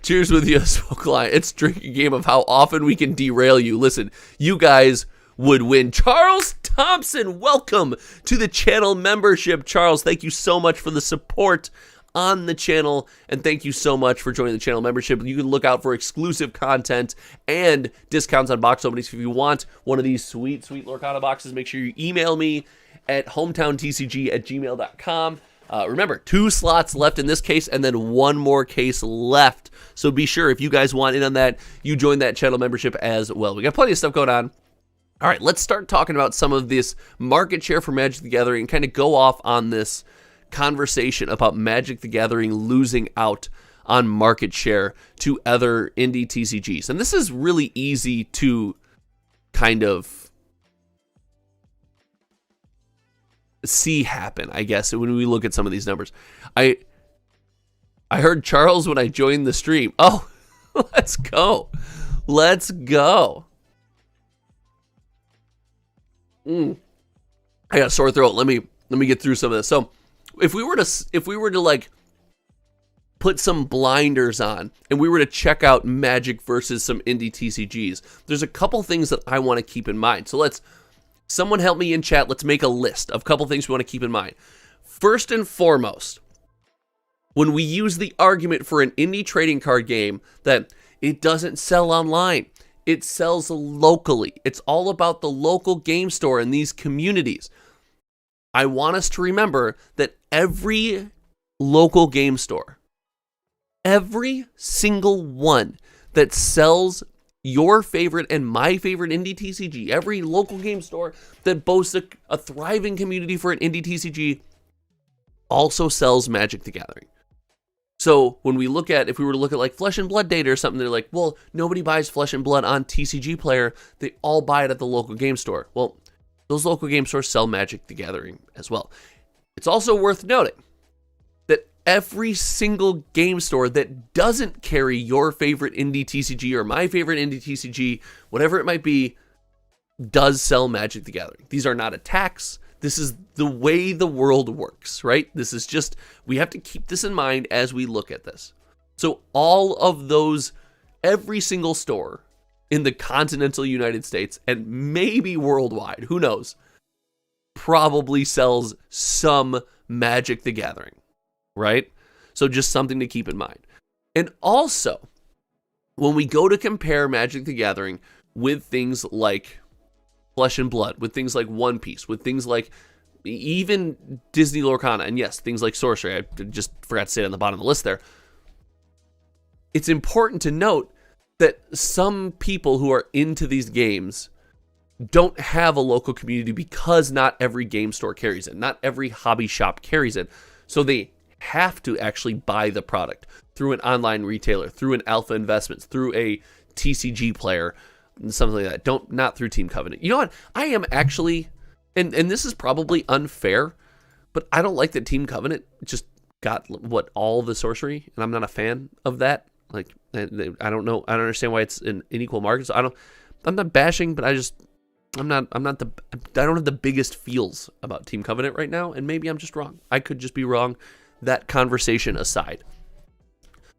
Speaker 1: Cheers with you, Smoke Lion. It's a drinking game of how often we can derail you. Listen, you guys would win. Charles Thompson, welcome to the channel membership. Charles, thank you so much for the support on the channel. And thank you so much for joining the channel membership. You can look out for exclusive content and discounts on box openings. If you want one of these sweet Lorcana boxes, make sure you email me at hometowntcg@gmail.com. Remember, 2 slots left in this case, and then 1 more case left. So be sure, if you guys want in on that, you join that channel membership as well. We got plenty of stuff going on. All right, let's start talking about some of this market share for Magic the Gathering and kind of go off on this conversation about Magic the Gathering losing out on market share to other indie TCGs. And this is really easy to kind of see happen, I guess, when we look at some of these numbers. I heard Charles when I joined the stream. Oh, let's go. Let's go. I got a sore throat. Let me get through some of this. So, if we were to like put some blinders on and we were to check out Magic versus some indie TCGs, there's a couple things that I want to keep in mind. So someone help me in chat. Let's make a list of a couple things we want to keep in mind. First and foremost, when we use the argument for an indie trading card game that it doesn't sell online, it sells locally. It's all about the local game store and these communities. I want us to remember that every local game store, every single one that sells your favorite and my favorite indie TCG, every local game store that boasts a thriving community for an indie TCG also sells Magic the Gathering. So when we look at, if we were to look at like Flesh and Blood data or something, they're like, well, nobody buys Flesh and Blood on TCG Player. They all buy it at the local game store. Well, those local game stores sell Magic the Gathering as well. It's also worth noting that every single game store that doesn't carry your favorite indie TCG or my favorite indie TCG, whatever it might be, does sell Magic the Gathering. These are not attacks. This is the way the world works, right? This is just, we have to keep this in mind as we look at this. So all of those, every single store in the continental United States and maybe worldwide, who knows, probably sells some Magic the Gathering, right? So just something to keep in mind. And also, when we go to compare Magic the Gathering with things like Flesh and Blood, with things like One Piece, with things like even Disney Lorcana, and yes, things like Sorcery, I just forgot to say it on the bottom of the list there. It's important to note that some people who are into these games don't have a local community because not every game store carries it. Not every hobby shop carries it. So they have to actually buy the product through an online retailer, through an Alpha Investments, through a TCG Player, and something like that. Not through Team Covenant. You know what? I am actually, and this is probably unfair, but I don't like that Team Covenant just got all the sorcery, and I'm not a fan of that. Like, I don't know. I don't understand why it's an unequal market. So I'm not bashing, but I don't have the biggest feels about Team Covenant right now, and maybe I'm just wrong. I could just be wrong. That conversation aside.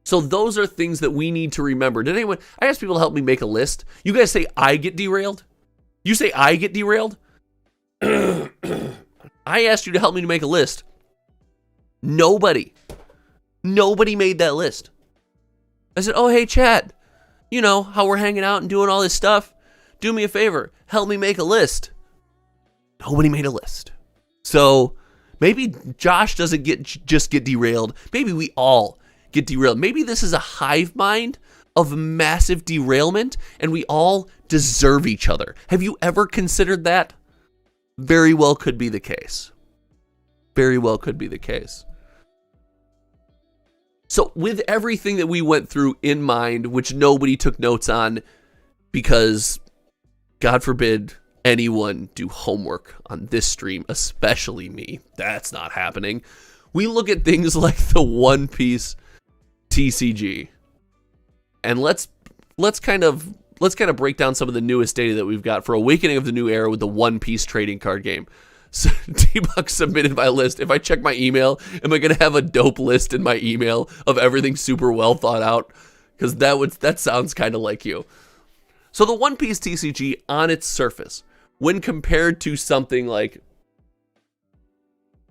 Speaker 1: So those are things that we need to remember. I asked people to help me make a list. You guys say I get derailed? You say I get derailed? I asked you to help me to make a list. Nobody made that list. I said, oh, hey, chat, you know how we're hanging out and doing all this stuff? Do me a favor, help me make a list. Nobody made a list. So maybe Josh doesn't just get derailed. Maybe we all get derailed. Maybe this is a hive mind of massive derailment and we all deserve each other. Have you ever considered that? Very well could be the case. Very well could be the case. So with everything that we went through in mind, which nobody took notes on because, God forbid, anyone do homework on this stream, especially me. That's not happening. We look at things like the One Piece TCG. And let's kind of break down some of the newest data that we've got for Awakening of the New Era with the One Piece trading card game. So T-Buck submitted my list. If I check my email, am I going to have a dope list in my email of everything super well thought out? Because that sounds kind of like you. So the One Piece TCG on its surface, when compared to something like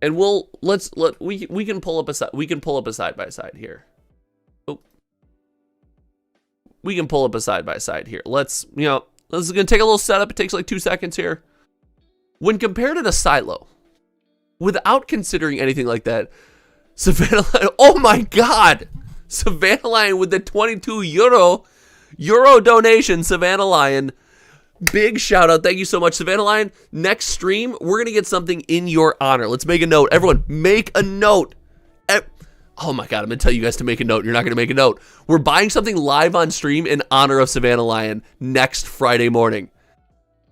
Speaker 1: And we can pull up a side by side here. Oh. We can pull up a side by side here. This is going to take a little setup. It takes like 2 seconds here. When compared to the silo, without considering anything like that, Savannah Lion, oh my God! Savannah Lion with the 22 euro donation, Savannah Lion. Big shout out. Thank you so much, Savannah Lion. Next stream, we're going to get something in your honor. Let's make a note. Everyone, make a note. Oh my God, I'm going to tell you guys to make a note. You're not going to make a note. We're buying something live on stream in honor of Savannah Lion next Friday morning.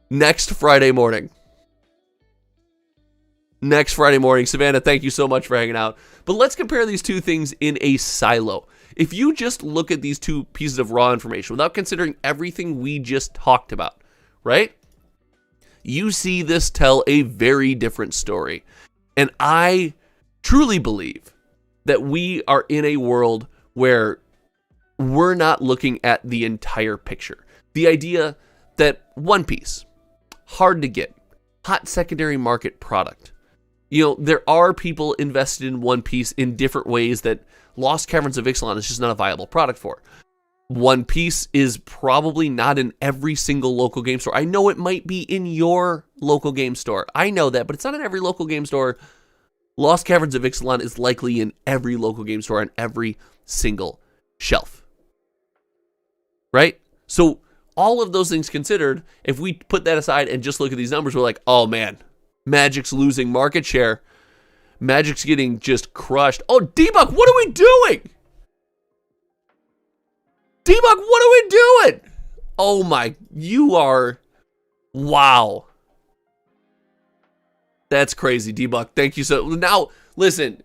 Speaker 1: Next Friday morning. Savannah, thank you so much for hanging out. But let's compare these two things in a silo. If you just look at these two pieces of raw information without considering everything we just talked about, right? You see this tell a very different story. And I truly believe that we are in a world where we're not looking at the entire picture. The idea that One Piece, hard to get, hot secondary market product. There are people invested in One Piece in different ways that Lost Caverns of Ixalan is just not a viable product for. One Piece is probably not in every single local game store. I know it might be in your local game store. I know that, but it's not in every local game store. Lost Caverns of Ixalan is likely in every local game store on every single shelf. Right? So all of those things considered, if we put that aside and just look at these numbers, we're like, oh man, Magic's losing market share. Magic's getting just crushed. Oh, D-Buck, what are we doing? D-Buck, what are we doing? Oh my, you are, wow. That's crazy, D-Buck. Thank you so. Now, listen,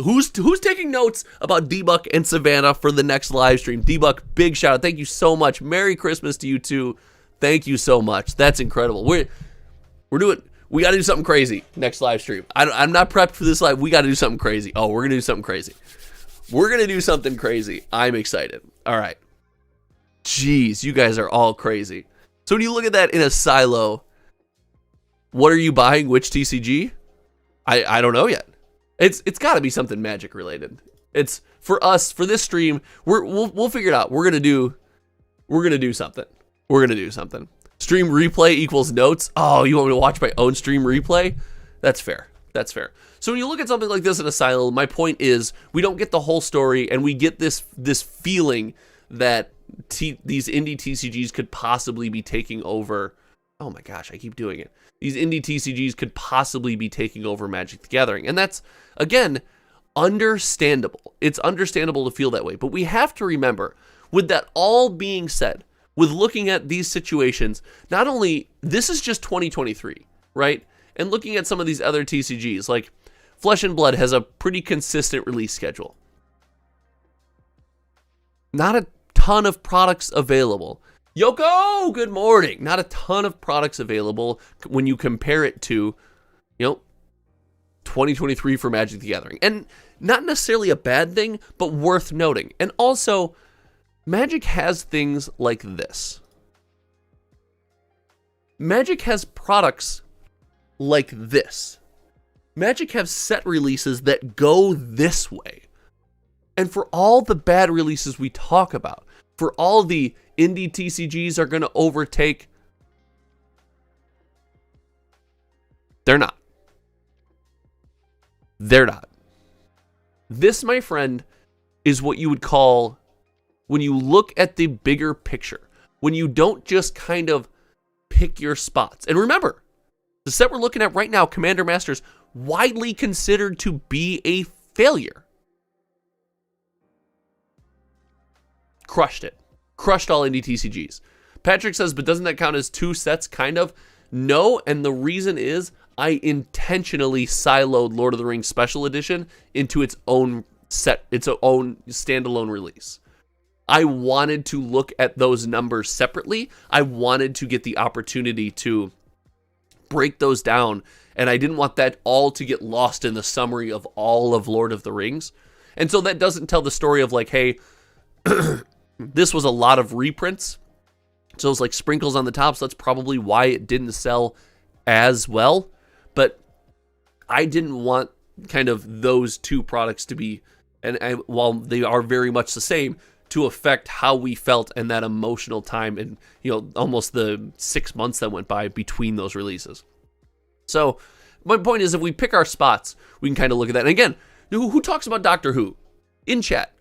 Speaker 1: who's taking notes about D-Buck and Savannah for the next live stream? D-Buck, big shout out. Thank you so much. Merry Christmas to you too. Thank you so much. That's incredible. We got to do something crazy next live stream. I'm not prepped for this live. We got to do something crazy. Oh, we're going to do something crazy. I'm excited. All right. Jeez, you guys are all crazy. So when you look at that in a silo, what are you buying? Which TCG? I don't know yet. It's got to be something Magic related. It's for us for this stream. We'll figure it out. We're gonna do something. Stream replay equals notes. Oh, you want me to watch my own stream replay? That's fair. So when you look at something like this in a silo, my point is we don't get the whole story, and we get this feeling that these indie TCGs could possibly be taking over. Oh my gosh, I keep doing it. These indie TCGs could possibly be taking over Magic the Gathering. And that's, again, understandable. It's understandable to feel that way. But we have to remember, with that all being said, with looking at these situations, not only, this is just 2023, right? And looking at some of these other TCGs, like Flesh and Blood has a pretty consistent release schedule. Not a ton of products available. Yoko, good morning. Not a ton of products available when you compare it to, 2023 for Magic the Gathering. And not necessarily a bad thing, but worth noting. And also, Magic has things like this. Magic has products like this. Magic has set releases that go this way. And for all the bad releases we talk about, for all the indie TCGs are going to overtake, they're not. This, my friend, is what you would call, when you look at the bigger picture, when you don't just kind of pick your spots. And remember, the set we're looking at right now, Commander Masters, widely considered to be a failure. Crushed it. Crushed all indie TCGs. Patrick says, but doesn't that count as two sets? Kind of. No, and the reason is I intentionally siloed Lord of the Rings Special Edition into its own set, its own standalone release. I wanted to look at those numbers separately. I wanted to get the opportunity to break those down, and I didn't want that all to get lost in the summary of all of Lord of the Rings. And so that doesn't tell the story of like, hey, this was a lot of reprints, so it's like sprinkles on the top, so that's probably why it didn't sell as well. But I didn't want kind of those two products to be, and while they are very much the same, to affect how we felt in that emotional time and, almost the 6 months that went by between those releases. So my point is, if we pick our spots, we can kind of look at that. And again, who talks about Doctor Who in chat?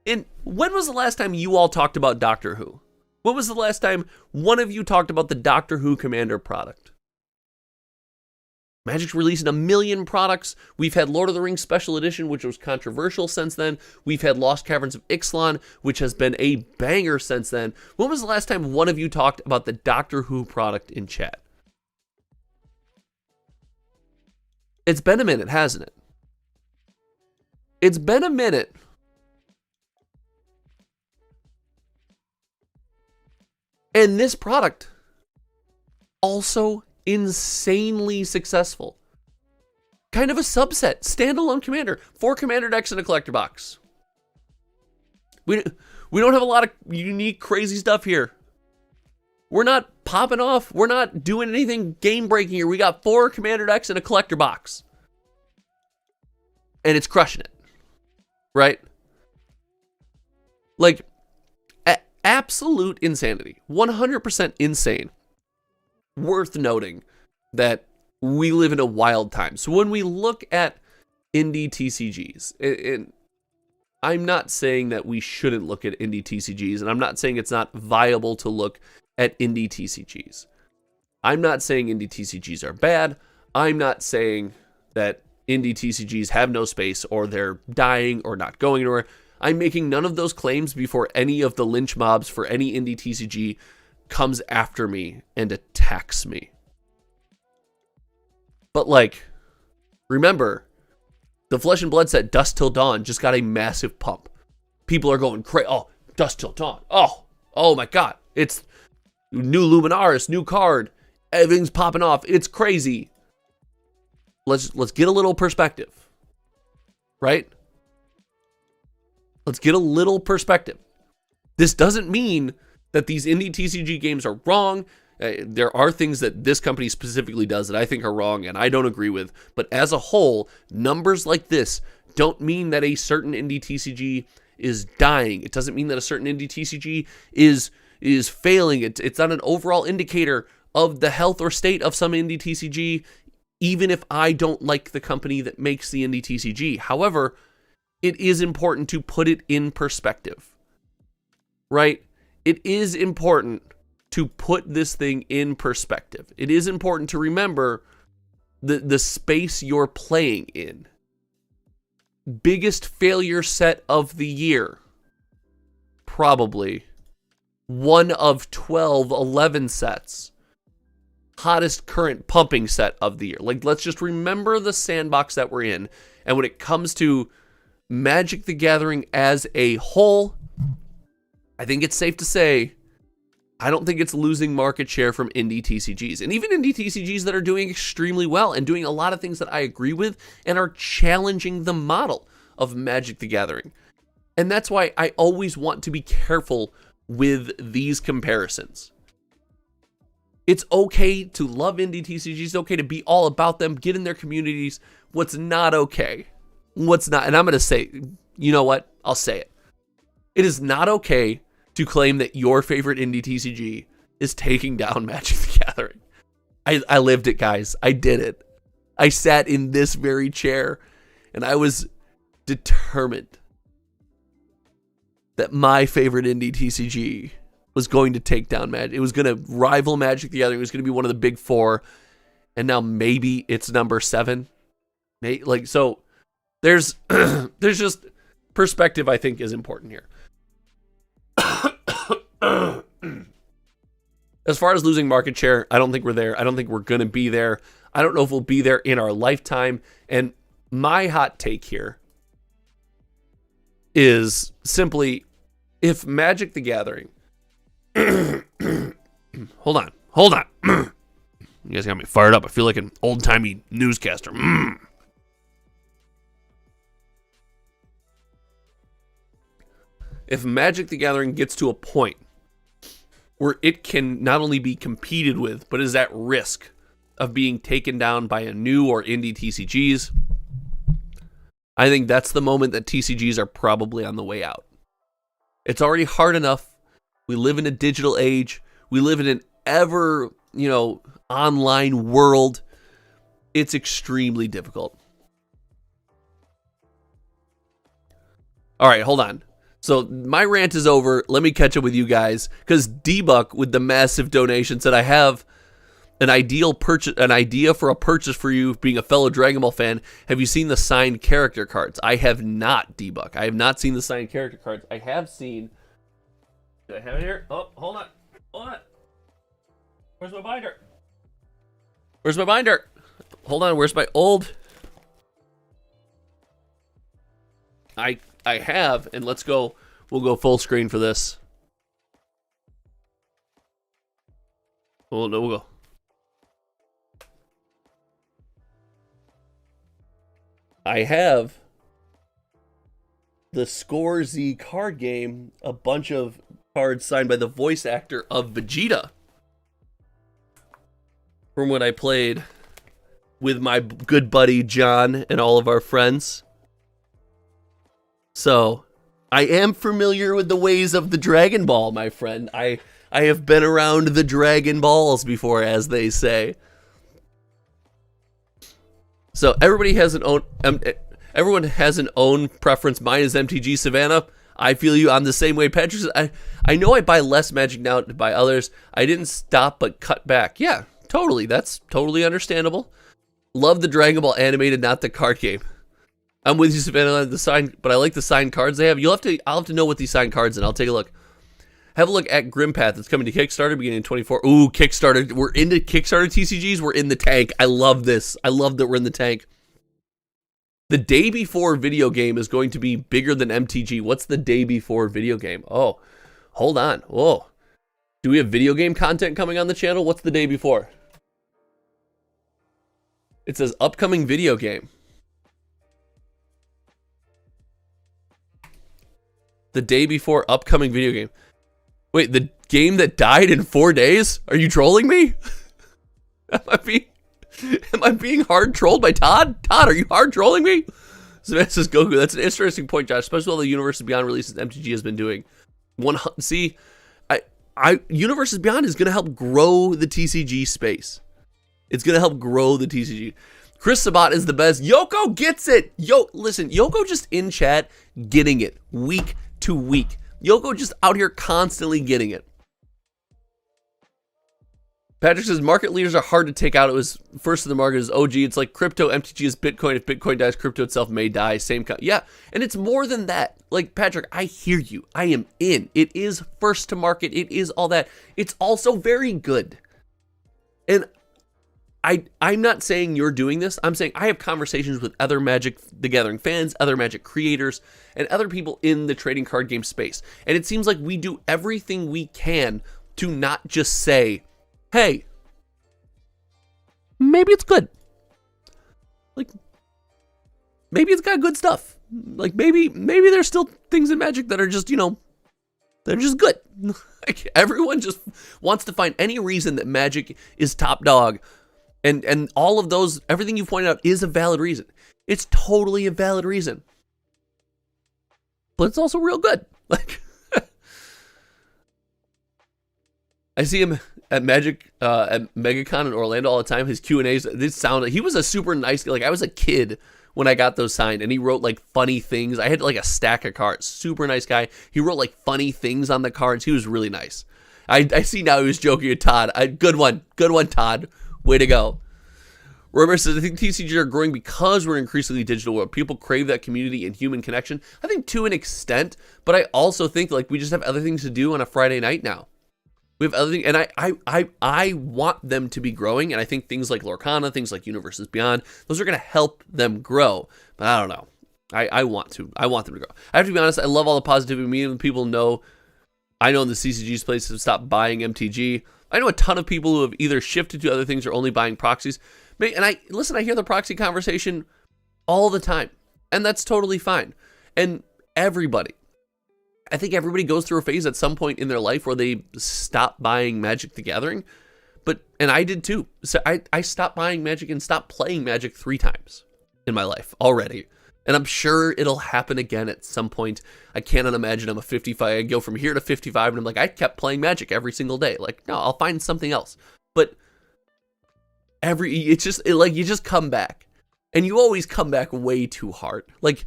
Speaker 1: And when was the last time you all talked about Doctor Who? When was the last time one of you talked about the Doctor Who Commander product? Magic's releasing 1 million products. We've had Lord of the Rings Special Edition, which was controversial since then. We've had Lost Caverns of Ixalan, which has been a banger since then. When was the last time one of you talked about the Doctor Who product in chat? It's been a minute, hasn't it? It's been a minute. And this product, also insanely successful. Kind of a subset, standalone commander, 4 commander decks in a collector box. We don't have a lot of unique, crazy stuff here. We're not popping off. We're not doing anything game-breaking here. We got 4 commander decks in a collector box. And it's crushing it. Right? Like, absolute insanity. 100% insane. Worth noting that we live in a wild time. So when we look at Indie TCGs, and I'm not saying that we shouldn't look at Indie TCGs, and I'm not saying it's not viable to look at Indie TCGs. I'm not saying Indie TCGs are bad. I'm not saying that Indie TCGs have no space or they're dying or not going anywhere. I'm making none of those claims before any of the lynch mobs for any Indie TCG comes after me and attacks me. But remember, the Flesh and Blood set Dusk Till Dawn just got a massive pump. People are going crazy. Oh, Dusk Till Dawn. Oh my God. It's new Luminaris, new card. Everything's popping off. It's crazy. Let's get a little perspective. Right? Let's get a little perspective. This doesn't mean that these Indie TCG games are wrong. There are things that this company specifically does that I think are wrong and I don't agree with. But as a whole, numbers like this don't mean that a certain Indie TCG is dying. It doesn't mean that a certain Indie TCG is failing. It's not an overall indicator of the health or state of some Indie TCG, even if I don't like the company that makes the Indie TCG. However, it is important to put it in perspective, right? It is important to put this thing in perspective. It is important to remember the space you're playing in. Biggest failure set of the year. Probably. 1 of 12, 11 sets. Hottest current pumping set of the year. Let's just remember the sandbox that we're in. And when it comes to Magic the Gathering as a whole, I think it's safe to say, I don't think it's losing market share from Indie TCGs. And even Indie TCGs that are doing extremely well and doing a lot of things that I agree with and are challenging the model of Magic the Gathering. And that's why I always want to be careful with these comparisons. It's okay to love Indie TCGs. It's okay to be all about them, get in their communities. What's not okay? What's not, and I'm going to say, you know what? I'll say it. It is not okay to claim that your favorite Indie TCG is taking down Magic the Gathering. I lived it, guys. I did it. I sat in this very chair, and I was determined that my favorite Indie TCG was going to take down Magic. It was going to rival Magic the Gathering. It was going to be one of the big 4, and now maybe it's number 7. So there's just perspective, I think, is important here. As far as losing market share, I don't think we're there. I don't think we're going to be there. I don't know if we'll be there in our lifetime. And my hot take here is simply, if Magic the Gathering... Hold on. You guys got me fired up. I feel like an old-timey newscaster. If Magic the Gathering gets to a point where it can not only be competed with, but is at risk of being taken down by a new or indie TCGs. I think that's the moment that TCGs are probably on the way out. It's already hard enough. We live in a digital age. We live in an ever, online world. It's extremely difficult. All right, hold on. So my rant is over. Let me catch up with you guys, because D-Buck with the massive donation said, I have an idea for a purchase for you, being a fellow Dragon Ball fan. Have you seen the signed character cards? I have not, D-Buck. I have not seen the signed character cards. I have seen... Do I have it here? Oh, hold on. Hold on. Where's my binder? Where's my binder? Hold on, where's my old... I have, and let's go, we'll go full screen for this. Well, no, we'll go. I have the Score Z card game, a bunch of cards signed by the voice actor of Vegeta, from when I played with my good buddy John and all of our friends. So, I am familiar with the ways of the Dragon Ball, my friend. I have been around the Dragon Balls before, as they say. So everybody has everyone has an own preference. Mine is MTG Savannah. I feel you. I'm the same way. Patrick says, I know I buy less Magic now to buy others. I didn't stop but cut back. Yeah, totally. That's totally understandable. Love the Dragon Ball animated, not the card game. I'm with you, Savannah. But I like the signed cards they have. I'll have to know what these signed cards, and I'll take a look. Have a look at Grimpath. It's coming to Kickstarter beginning in 24. Ooh, Kickstarter. We're into Kickstarter TCGs. We're in the tank. I love this. I love that we're in the tank. The day before video game is going to be bigger than MTG. What's the day before video game? Oh, hold on. Whoa. Do we have video game content coming on the channel? What's the day before? It says upcoming video game. The day before upcoming video game. Wait, the game that died in 4 days? Are you trolling me? Am I being hard trolled by Todd? Todd, are you hard trolling me? Savannah says Goku. That's an interesting point, Josh. Especially all the Universes Beyond releases MTG has been doing. Universes Beyond is going to help grow the TCG space. It's going to help grow the TCG. Chris Sabat is the best. Yoko gets it. Listen, Yoko just in chat getting it week to week. Yoko just out here constantly getting it. Patrick says market leaders are hard to take out. It was first in the market as OG. It's like crypto. MTG is Bitcoin. If Bitcoin dies, crypto itself may die. Yeah, and it's more than that. Like, Patrick, I hear you. I am in. It is first to market. It is all that. It's also very good. And I'm not saying you're doing this. I'm saying I have conversations with other Magic the Gathering fans, other Magic creators, and other people in the trading card game space. And it seems like we do everything we can to not just say, hey, maybe it's good. Like, maybe it's got good stuff. Like, maybe there's still things in Magic that are just, they're just good. Like, everyone just wants to find any reason that Magic is top dog. And all of those, everything you pointed out is a valid reason. It's totally a valid reason. But it's also real good. Like, I see him at Magic, at MegaCon in Orlando all the time. His Q&As, he was a super nice guy. Like, I was a kid when I got those signed, and he wrote, like, funny things. I had, like, a stack of cards. Super nice guy. He wrote, like, funny things on the cards. He was really nice. I see now he was joking with Todd. Good one, Todd. Way to go. Robert says, I think TCGs are growing because we're increasingly digital world. People crave that community and human connection. I think to an extent, but I also think like we just have other things to do on a Friday night now. We have other things, and I want them to be growing, and I think things like Lorcana, things like Universes Beyond, those are going to help them grow. But I don't know. I want them to grow. I have to be honest, I love all the positivity. Me and people know, I know in the CCGs place have stopped buying MTG. I know a ton of people who have either shifted to other things or only buying proxies. And I hear the proxy conversation all the time, and that's totally fine. And I think everybody goes through a phase at some point in their life where they stop buying Magic the Gathering. And I did too. So I stopped buying Magic and stopped playing Magic 3 times in my life already. And I'm sure it'll happen again at some point. I cannot imagine I'm a 55. I go from here to 55 and I'm like, I kept playing Magic every single day. Like, no, I'll find something else. But you just come back. And you always come back way too hard. Like,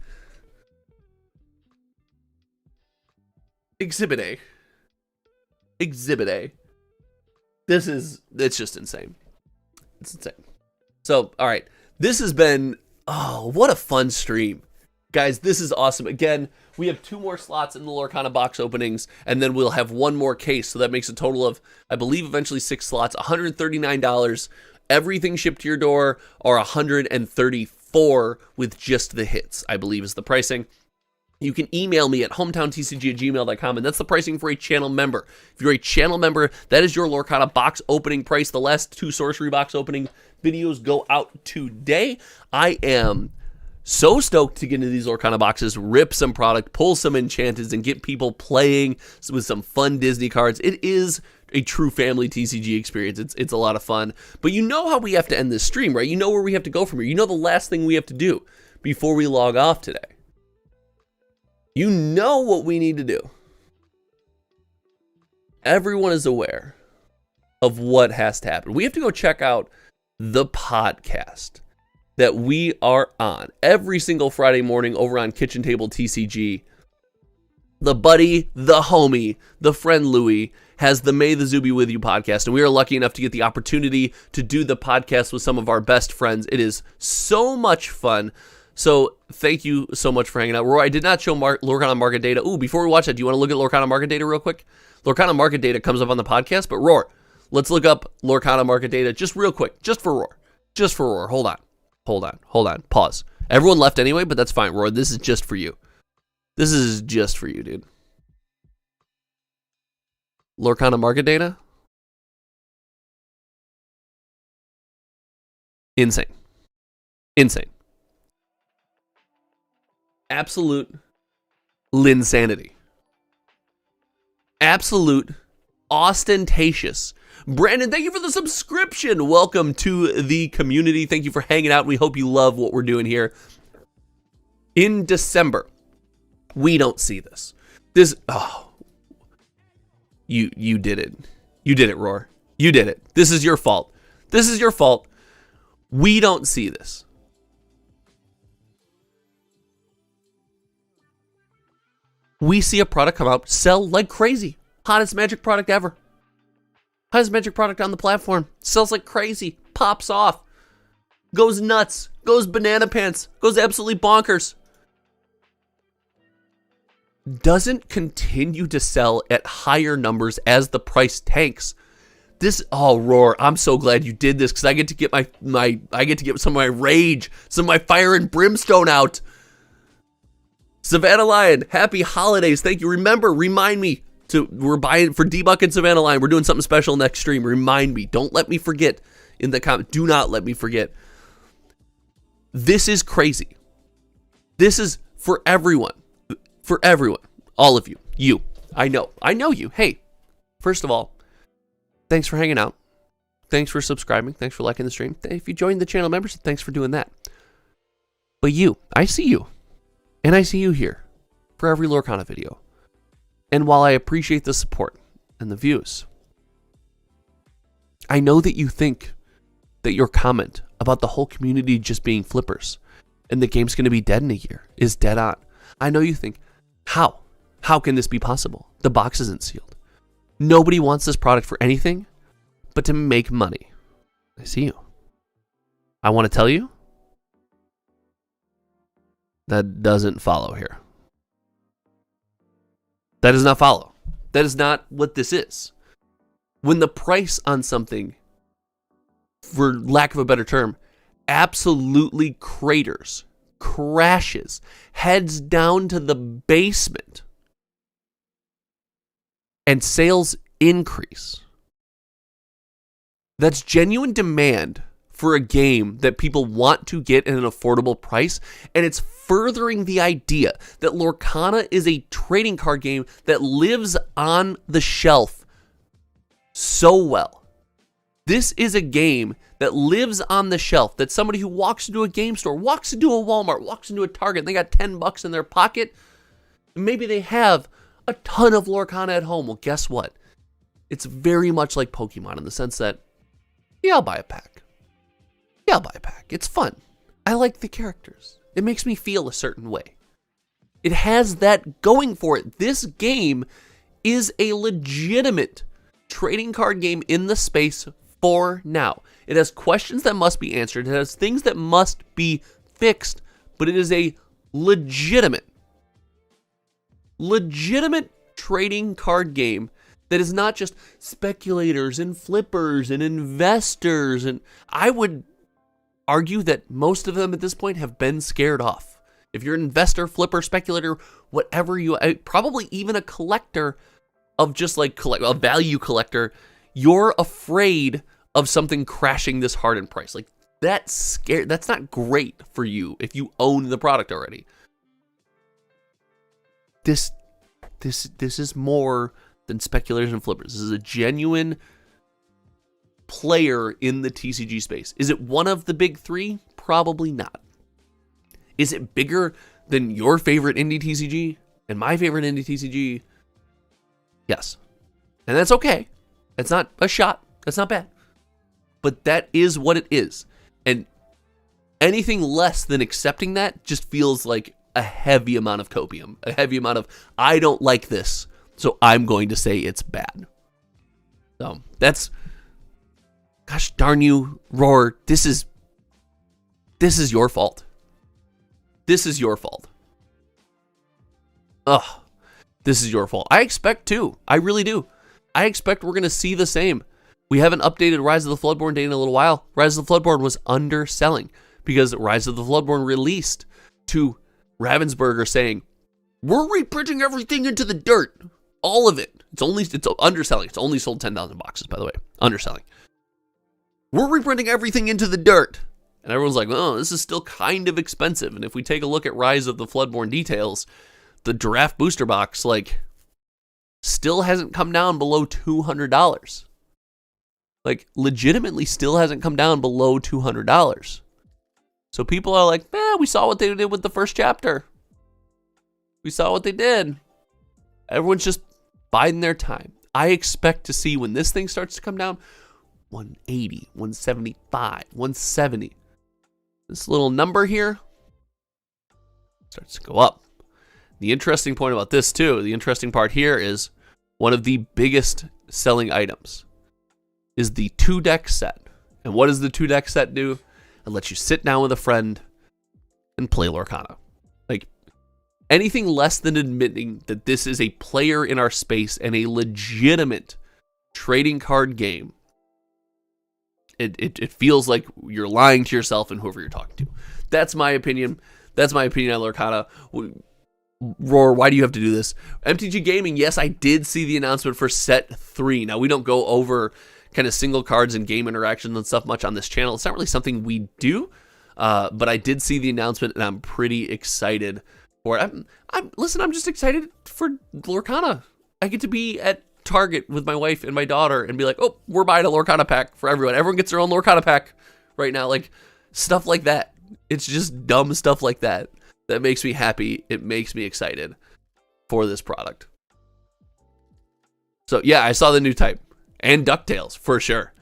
Speaker 1: Exhibit A. It's just insane. It's insane. So, all right. This has been, what a fun stream. Guys, this is awesome. Again, we have 2 more slots in the Lorcana box openings, and then we'll have 1 more case. So that makes a total of, I believe, eventually 6 slots, $139. Everything shipped to your door, or $134 with just the hits, I believe is the pricing. You can email me at hometowntcg@gmail.com, and that's the pricing for a channel member. If you're a channel member, that is your Lorcana box opening price. The last 2 sorcery box opening videos go out today. I am so stoked to get into these Lorcana boxes, rip some product, pull some enchanteds, and get people playing with some fun Disney cards. It is a true family TCG experience. It's a lot of fun. But you know how we have to end this stream, right? You know where we have to go from here. You know the last thing we have to do before we log off today. You know what we need to do. Everyone is aware of what has to happen. We have to go check out the podcast that we are on every single Friday morning over on Kitchen Table TCG. The buddy, the homie, the friend Louie has the May the Zoo Be With You podcast, and we are lucky enough to get the opportunity to do the podcast with some of our best friends. It is so much fun. So thank you so much for hanging out. Roy, I did not show Lorcana market data. Ooh, before we watch that, do you want to look at Lorcana market data real quick? Lorcana market data comes up on the podcast, but Roar, let's look up Lorcana market data just real quick, just for Roar. Hold on. Pause. Everyone left anyway, but that's fine, Roar. This is just for you. This is just for you, dude. Lorcana market data? Insane. Absolute linsanity. Absolute ostentatious. Brandon, thank you for the subscription. Welcome to the community. Thank you for hanging out. We hope you love what we're doing here. In December, we don't see this. You did it. You did it, Roar. You did it. This is your fault. We don't see this. We see a product come out, sell like crazy. Hottest Magic product ever. Hottest Magic product on the platform. Sells like crazy. Pops off. Goes nuts. Goes banana pants. Goes absolutely bonkers. Doesn't continue to sell at higher numbers as the price tanks. Roar, I'm so glad you did this because I get to get I get to get some of my rage, some of my fire and brimstone out. Savannah Lion, happy holidays. Thank you. Remind me we're buying for D-Buck and Savannah Lion. We're doing something special next stream. Remind me. Don't let me forget in the comment. Do not let me forget. This is crazy. This is for everyone. For everyone. All of you. You. I know you. Hey, first of all, thanks for hanging out. Thanks for subscribing. Thanks for liking the stream. If you joined the channel membership, thanks for doing that. But I see you. And I see you here for every Lorcana video. And while I appreciate the support and the views, I know that you think that your comment about the whole community just being flippers and the game's going to be dead in a year is dead on. I know you think, how? How can this be possible? The box isn't sealed. Nobody wants this product for anything but to make money. I see you. I want to tell you, that doesn't follow here. That does not follow. That is not what this is. When the price on something, for lack of a better term, absolutely crashes, heads down to the basement, and sales increase, that's genuine demand for a game that people want to get at an affordable price, and it's furthering the idea that Lorcana is a trading card game that lives on the shelf so well This is a game that lives on the shelf, that somebody who walks into a game store, walks into a Walmart, walks into a Target, and they got $10 in their pocket, maybe they have a ton of Lorcana at home. Well, guess what? It's very much like Pokemon in the sense that, yeah, I'll buy a pack. Yeah, I'll buy a pack. It's fun. I like the characters. It makes me feel a certain way. It has that going for it. This game is a legitimate trading card game in the space for now. It has questions that must be answered. It has things that must be fixed, but it is a legitimate trading card game that is not just speculators and flippers and investors. And I would argue that most of them at this point have been scared off. If you're an investor, flipper, speculator, whatever you, probably even a collector of just like a value collector, you're afraid of something crashing this hard in price. Like that's scary. That's not great for you if you own the product already. This is more than speculators and flippers. This is a genuine player in the TCG space. Is it one of the big three? Probably not. Is it bigger than your favorite indie TCG and my favorite indie TCG? Yes. And that's okay. That's not a shot. That's not bad. But that is what it is. And anything less than accepting that just feels like a heavy amount of copium. A heavy amount of, I don't like this, so I'm going to say it's bad. So that's, gosh darn you, Roar, this is your fault. This is your fault. Ugh. This is your fault. I expect to. I really do. I expect we're going to see the same. We haven't updated Rise of the Floodborn date in a little while. Rise of the Floodborn was underselling because Rise of the Floodborn released to Ravensburger saying, we're reprinting everything into the dirt. All of it. It's underselling. It's only sold 10,000 boxes, by the way. Underselling. We're reprinting everything into the dirt. And everyone's like, oh, this is still kind of expensive. And if we take a look at Rise of the Floodborn details, the draft booster box, like, still hasn't come down below $200. Like, legitimately still hasn't come down below $200. So people are like, we saw what they did with the first chapter. We saw what they did. Everyone's just biding their time. I expect to see when this thing starts to come down, 180, 175, 170. This little number here starts to go up. The interesting point about this too, the interesting part here is one of the biggest selling items is the 2-deck set. And what does the 2-deck set do? It lets you sit down with a friend and play Lorcana. Like, anything less than admitting that this is a player in our space and a legitimate trading card game, it feels like you're lying to yourself and whoever you're talking to. That's my opinion. That's my opinion on Lorcana. Roar, why do you have to do this? MTG Gaming, yes, I did see the announcement for set 3. Now, we don't go over kind of single cards and game interactions and stuff much on this channel. It's not really something we do, but I did see the announcement and I'm pretty excited for it. Listen, I'm just excited for Lorcana. I get to be at Target with my wife and my daughter and be like, oh, we're buying a Lorcana pack for everyone. Everyone gets their own Lorcana pack right now. Like, stuff like that. It's just dumb stuff like that that makes me happy. It makes me excited for this product. So yeah, I saw the new type and DuckTales for sure.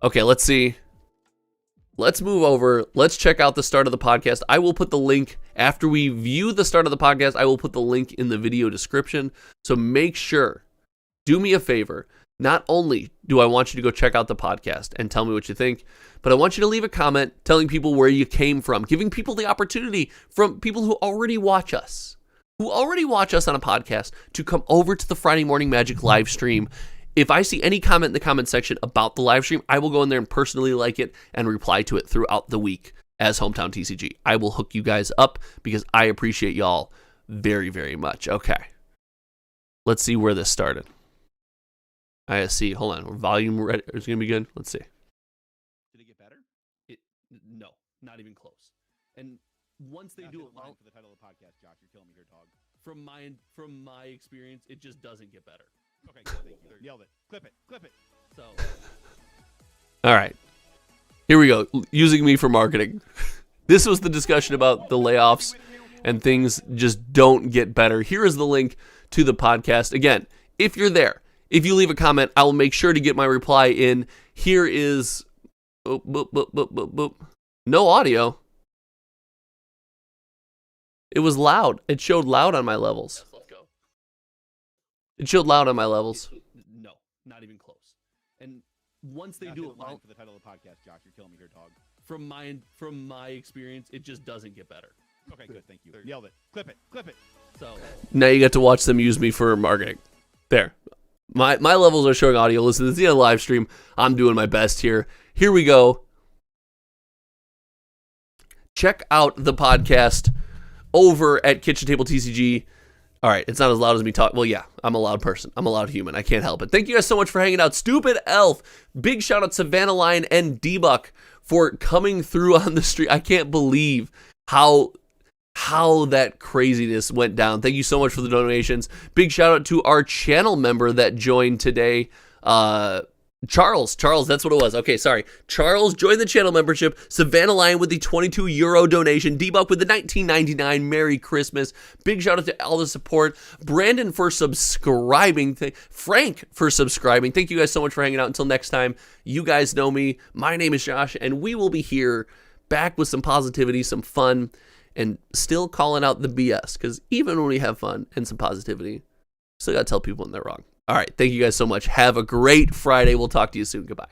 Speaker 1: Okay, let's see. Let's move over. Let's check out the start of the podcast. I will put the link after we view the start of the podcast. I will put the link in the video description. So make sure, do me a favor. Not only do I want you to go check out the podcast and tell me what you think, but I want you to leave a comment telling people where you came from, giving people the opportunity from people who already watch us on a podcast to come over to the Friday Morning Magic live stream. If I see any comment in the comment section about the live stream, I will go in there and personally like it and reply to it throughout the week as Hometown TCG. I will hook you guys up because I appreciate y'all very, very much. Okay. Let's see where this started. I see. Hold on. Volume ready. Is going to be good. Let's see. Did it get better? No, not even close. And once they do it well,
Speaker 3: for the title of the podcast, Josh, you're killing me here, dog.
Speaker 1: From my experience, it just doesn't get better.
Speaker 3: Okay, good. Nailed it. Clip it.
Speaker 1: So All right. Here we go. Using me for marketing. This was the discussion about the layoffs and things just don't get better. Here is the link to the podcast. Again, if you're there, if you leave a comment, I will make sure to get my reply in. Here is... boop, boop, boop, boop, boop, boop. No audio. It was loud. It showed loud on my levels. Let's go. It showed loud on my levels.
Speaker 3: No, not even close. And once they do it loud for the title of the podcast, Josh, you're killing me here, dog.
Speaker 1: From my experience, it just doesn't get better.
Speaker 3: Okay, good. Thank you. Nailed it. Clip it. Clip it.
Speaker 1: So now you get to watch them use me for marketing. There. My levels are showing audio. Listen, this is a live stream. I'm doing my best here. Here we go. Check out the podcast over at Kitchen Table TCG. All right, it's not as loud as me talk. Well, yeah, I'm a loud person. I'm a loud human. I can't help it. Thank you guys so much for hanging out. Stupid Elf. Big shout out Savannah Line and D-Buck for coming through on the street. I can't believe how that craziness went down. Thank you so much for the donations. Big shout out to our channel member that joined today. Charles, that's what it was. Okay, sorry. Charles joined the channel membership. Savannah Lion with the €22 donation. D-Buck with the $19.99. Merry Christmas. Big shout out to all the support. Brandon for subscribing. Frank for subscribing. Thank you guys so much for hanging out. Until next time, you guys know me. My name is Josh, and we will be here back with some positivity, some fun, and still calling out the BS. Because even when we have fun and some positivity, still got to tell people when they're wrong. All right. Thank you guys so much. Have a great Friday. We'll talk to you soon. Goodbye.